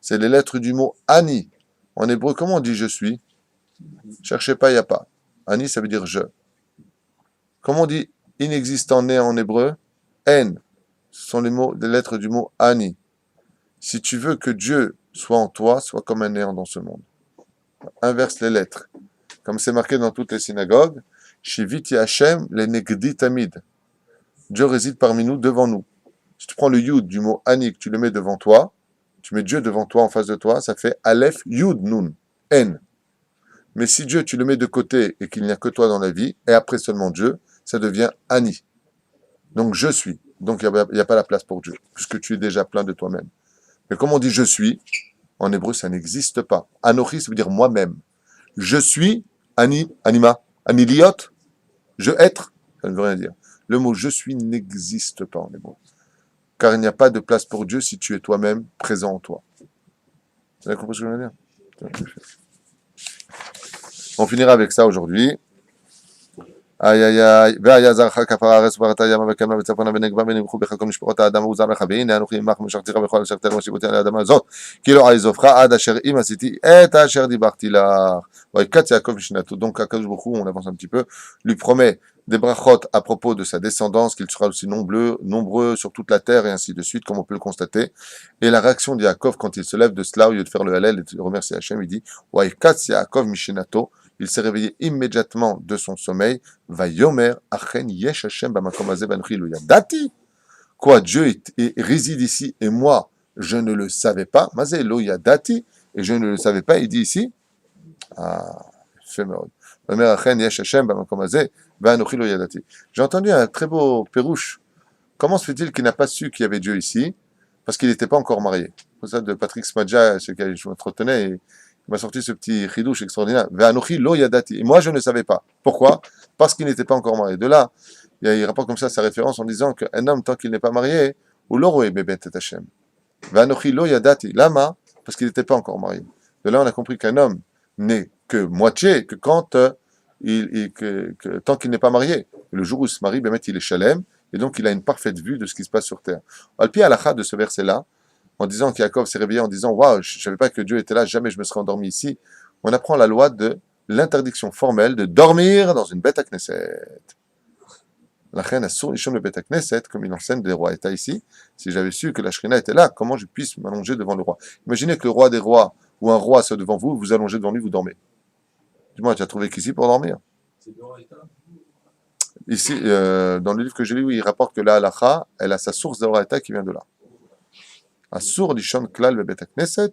C'est les lettres du mot Ani. En hébreu, comment on dit je suis? Cherchez pas, il n'y a pas. Ani, ça veut dire je. Comment on dit inexistant né en hébreu? En. Ce sont les lettres du mot Ani. Si tu veux que Dieu soit en toi, sois comme un néant dans ce monde. Inverse les lettres. Comme c'est marqué dans toutes les synagogues, Shiviti Hashem le negdi tamid. Dieu réside parmi nous, devant nous. Si tu prends le Yud du mot Ani, que tu le mets devant toi, tu mets Dieu devant toi, en face de toi, ça fait Aleph Yud Nun, N. Mais si Dieu, tu le mets de côté et qu'il n'y a que toi dans la vie, et après seulement Dieu, ça devient Ani. Donc je suis. Donc il n'y a pas la place pour Dieu, puisque tu es déjà plein de toi-même. Mais comme on dit je suis, en hébreu, ça n'existe pas. Anochi, ça veut dire moi-même. Je suis, Ani, Anima, Aniliot, je être, ça ne veut rien dire. Le mot je suis n'existe pas en hébreu. Car il n'y a pas de place pour Dieu si tu es toi-même présent en toi. Vous avez compris ce que je veux dire? On finira avec ça aujourd'hui. Aïe aïe aïe. והיה זרעך כפר הארץ וברת הימה וקדמה וצפונה ונגבה ונמחו בך כל משפחות האדם וזרע לך והנה אנוכי עמך משרתיך וכל אשר תלך ושיבותי על האדמה הזאת כי לא אעזובך עד אשר אם עשיתי את אשר דיברתי לך. ויקץ יעקב משנתו. Donc Akadosh Baruch Hu, on avance un petit peu, lui promet des brachot à propos de sa descendance, qu'il sera aussi nombreux sur toute la terre et ainsi de suite, comme on peut le constater. Et la réaction de Yaakov quand il se lève de cela, au lieu de faire le halal et de remercier Hachem, il dit Wa'ikatz Yaakov Mishenato. Il s'est réveillé immédiatement de son sommeil. Va yomer achen yesh Hashem b'makom hazeh v'anochi lo yadati. Quoi, Dieu réside ici et moi, je ne le savais pas. Mazeh lo yadati, et je ne le savais pas. Il dit ici, éphémère. J'ai entendu un très beau pérouche. Comment se fait-il qu'il n'a pas su qu'il y avait Dieu ici? Parce qu'il n'était pas encore marié. C'est pour ça de Patrick Smadja, chez qui je m'entretenais, il m'a sorti ce petit chidouche extraordinaire. Et moi, je ne savais pas. Pourquoi? Parce qu'il n'était pas encore marié. De là, il rapporte comme ça sa référence en disant qu'un homme, tant qu'il n'est pas marié, ou l'oroé bébé tet Hashem. Ve'anochi lo yadati. Lama? Parce qu'il n'était pas encore marié. De là, on a compris qu'un homme n'est que moitié, que quand tant qu'il n'est pas marié. Le jour où il se marie, il est shalem, et donc il a une parfaite vue de ce qui se passe sur terre. Al-Pi halakha de ce verset-là, en disant qu'Yaakov s'est réveillé en disant waouh, je ne savais pas que Dieu était là, jamais je me serais endormi ici. On apprend la loi de l'interdiction formelle de dormir dans une bête à Knesset. La reine a souri le bête à Knesset, comme il enseigne des rois États ici. Si j'avais su que la Shrina était là, comment je puisse m'allonger devant le roi? Imaginez que le roi des rois ou un roi soit devant vous, vous allongez devant lui, vous dormez. Dis-moi, tu as trouvé qu'ici pour dormir? Ici, dans le livre que j'ai lu, il rapporte que la halakha, elle a sa source d'Oraita qui vient de là. Asur dishon klal bebet knesset.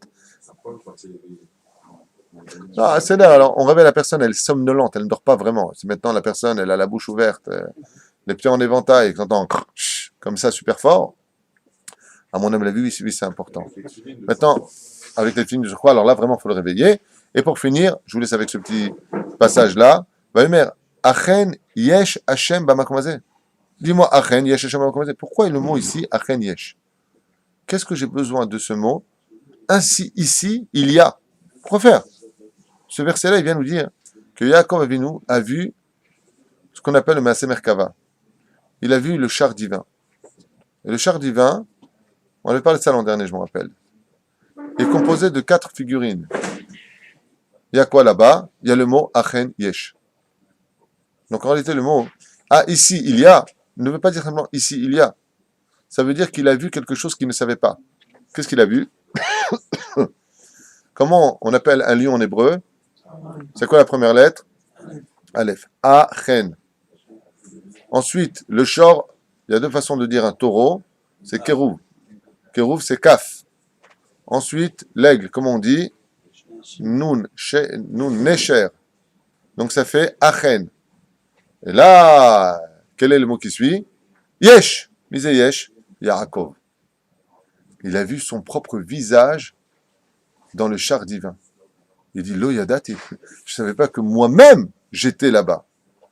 Non, c'est là. Alors, on réveille la personne, elle est somnolente, elle ne dort pas vraiment. Si maintenant la personne, elle a la bouche ouverte, les pieds en éventail, et qu'on entend comme ça super fort, à mon humble avis, oui, c'est important. Maintenant, avec les films, je crois, alors là, vraiment, il faut le réveiller. Et pour finir, je vous laisse avec ce petit passage-là. Vaïmer, Achen yesh Hashem b'makom hazeh. Dis-moi, Achen yesh Hashem b'makom hazeh. Pourquoi est le mot ici, Achen yesh? Qu'est-ce que j'ai besoin de ce mot? Ainsi, ici, il y a. Pourquoi faire? Ce verset-là, il vient nous dire que Yaakov Avinu a vu ce qu'on appelle le Maaseh Merkava. Il a vu le char divin. Et le char divin, on avait parlé de ça l'an dernier, je me rappelle, est composé de 4 figurines. Il y a quoi là-bas? Il y a le mot Achen Yesh. Donc en réalité, le mot ici il y a ne veut pas dire simplement ici il y a. Ça veut dire qu'il a vu quelque chose qu'il ne savait pas. Qu'est-ce qu'il a vu? Comment on appelle un lion en hébreu? C'est quoi la première lettre? Aleph. Achen. Ensuite, le shor, il y a 2 façons de dire un taureau, c'est kerouv. Kerouv, c'est kaf. Ensuite, l'aigle, comment on dit? Nun Nesher. Donc ça fait Achen. Et là, quel est le mot qui suit? Yesh. Misé Yesh, Yaakov. Il a vu son propre visage dans le char divin. Il dit, Lo yadati. Je ne savais pas que moi-même, j'étais là-bas.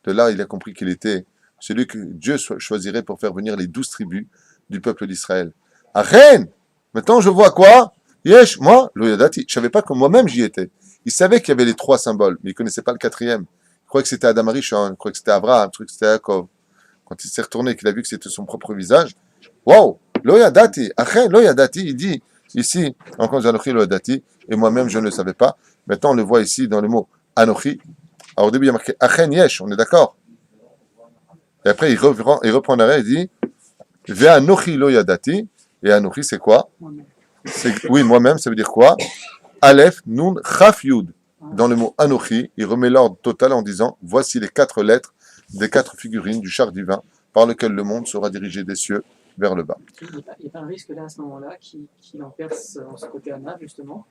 De là, il a compris qu'il était celui que Dieu choisirait pour faire venir les 12 tribus du peuple d'Israël. Achen. Maintenant, je vois quoi? Yesh, moi, Lo yadati. Je ne savais pas que moi-même j'y étais. Il savait qu'il y avait les 3 symboles, mais il ne connaissait pas le 4e. Il croyait que c'était Adam Arishon, il croyait que c'était Abraham, il croyait que c'était Yaakov. Quand il s'est retourné et qu'il a vu que c'était son propre visage, Waouh, lo yadati, achen lo yadati, il dit ici, encore Anochi lo yadati, et moi-même je ne le savais pas. Maintenant on le voit ici dans le mot Anochi. Alors au début il y a marqué achen yesh, on est d'accord. Et après il reprend l'arrêt et dit Ve Anochi lo yadati, et Anochi c'est quoi? Moi-même. Oui, moi-même, ça veut dire quoi? Aleph, Nun, Chaf, Yud. Dans le mot Anochi, il remet l'ordre total en disant voici les 4 lettres des 4 figurines du char divin par lequel le monde sera dirigé des cieux vers le bas. Il n'y a pas un risque là, à ce moment-là, qu'il en perce en ce côté Anna, justement.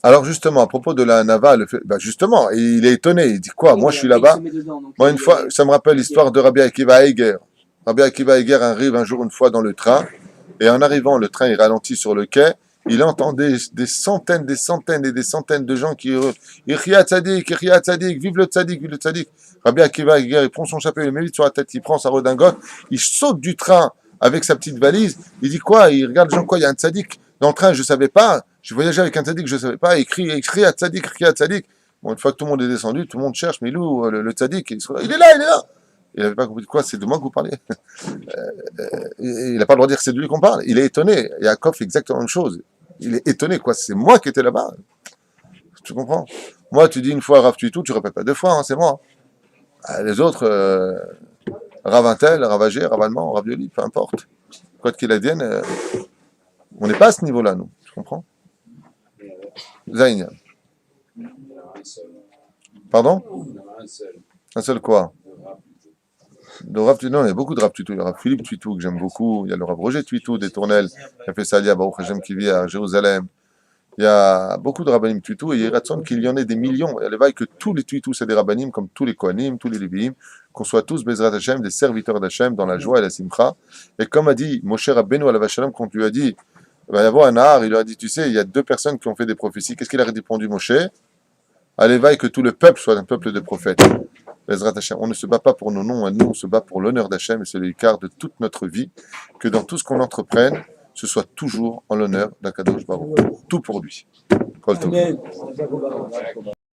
Alors justement, à propos de la Nava, justement, il est étonné, il dit quoi? Oui, Moi mais je suis après, il là-bas. se met dedans, donc Moi il une est- fois, ça me rappelle l'histoire de Rabbi Akiva Eiger. Rabbi Akiva Eiger arrive un jour une fois dans le train, et en arrivant, le train il ralentit sur le quai, il entend des centaines et des centaines de gens qui Ichya Tzadik, vive le Tzadik, vive le Tzadik. Rabbi Akiva Eiger, il prend son chapeau, il le met vite sur la tête, il prend sa redingote, il saute du train avec sa petite valise, il dit quoi? Il regarde les gens, quoi? Il y a un Tzadik dans le train, je savais pas, je voyageais avec un Tzadik, je savais pas, il crie à Tzadik, Bon, une fois que tout le monde est descendu, tout le monde cherche, mais il est où le Tzadik? Il est là, il est là. Il n'avait pas compris de quoi, c'est de moi que vous parlez. Il n'a pas le droit de dire que c'est de lui qu'on parle. Il est étonné. Yaakov fait exactement la même chose. Il est étonné, quoi. C'est moi qui étais là-bas. Tu comprends? Moi, tu dis une fois Rav Tuitou, tu répètes pas 2 fois, hein, c'est moi. Les autres, Rav Intel, Rav Agé, Rav Allemand, Rav Yoli, peu importe. Quoi qu'il advienne, on n'est pas à ce niveau-là, nous. Tu comprends? Zayn. Pardon? Un seul quoi? De Rav Tuitou, non, il y a beaucoup de Rav Tuitou. Il y a Rav Philippe Tuitou que j'aime beaucoup. Il y a le Rav Roger Tuitou des Tournelles qui a fait ça à Baruch Hashem qui vit à Jérusalem. Il y a beaucoup de Rabbanim Tuitou et il y a Ratson qu'il y en ait des millions. Et elle que tous les Tuitou, c'est des Rabbanim comme tous les Kohanim, tous les Lévi'im, qu'on soit tous Bezrat Hashem, des serviteurs d'Hashem dans la joie et la simcha. Et comme a dit Moshe Rabbeinu alav Shalom quand tu lui as dit, il va y avoir un art, il lui a dit, tu sais, il y a 2 personnes qui ont fait des prophéties. Qu'est-ce qu'il a répondu Moshe? Allez, que tout le peuple soit un peuple de prophètes. Bezrat Hashem. On ne se bat pas pour nos noms, nous on se bat pour l'honneur d'Hachem et c'est l'écart de toute notre vie, que dans tout ce qu'on entreprenne, ce soit toujours en l'honneur d'Akadosh Baruch. Tout pour lui. Kol Tov. Amen.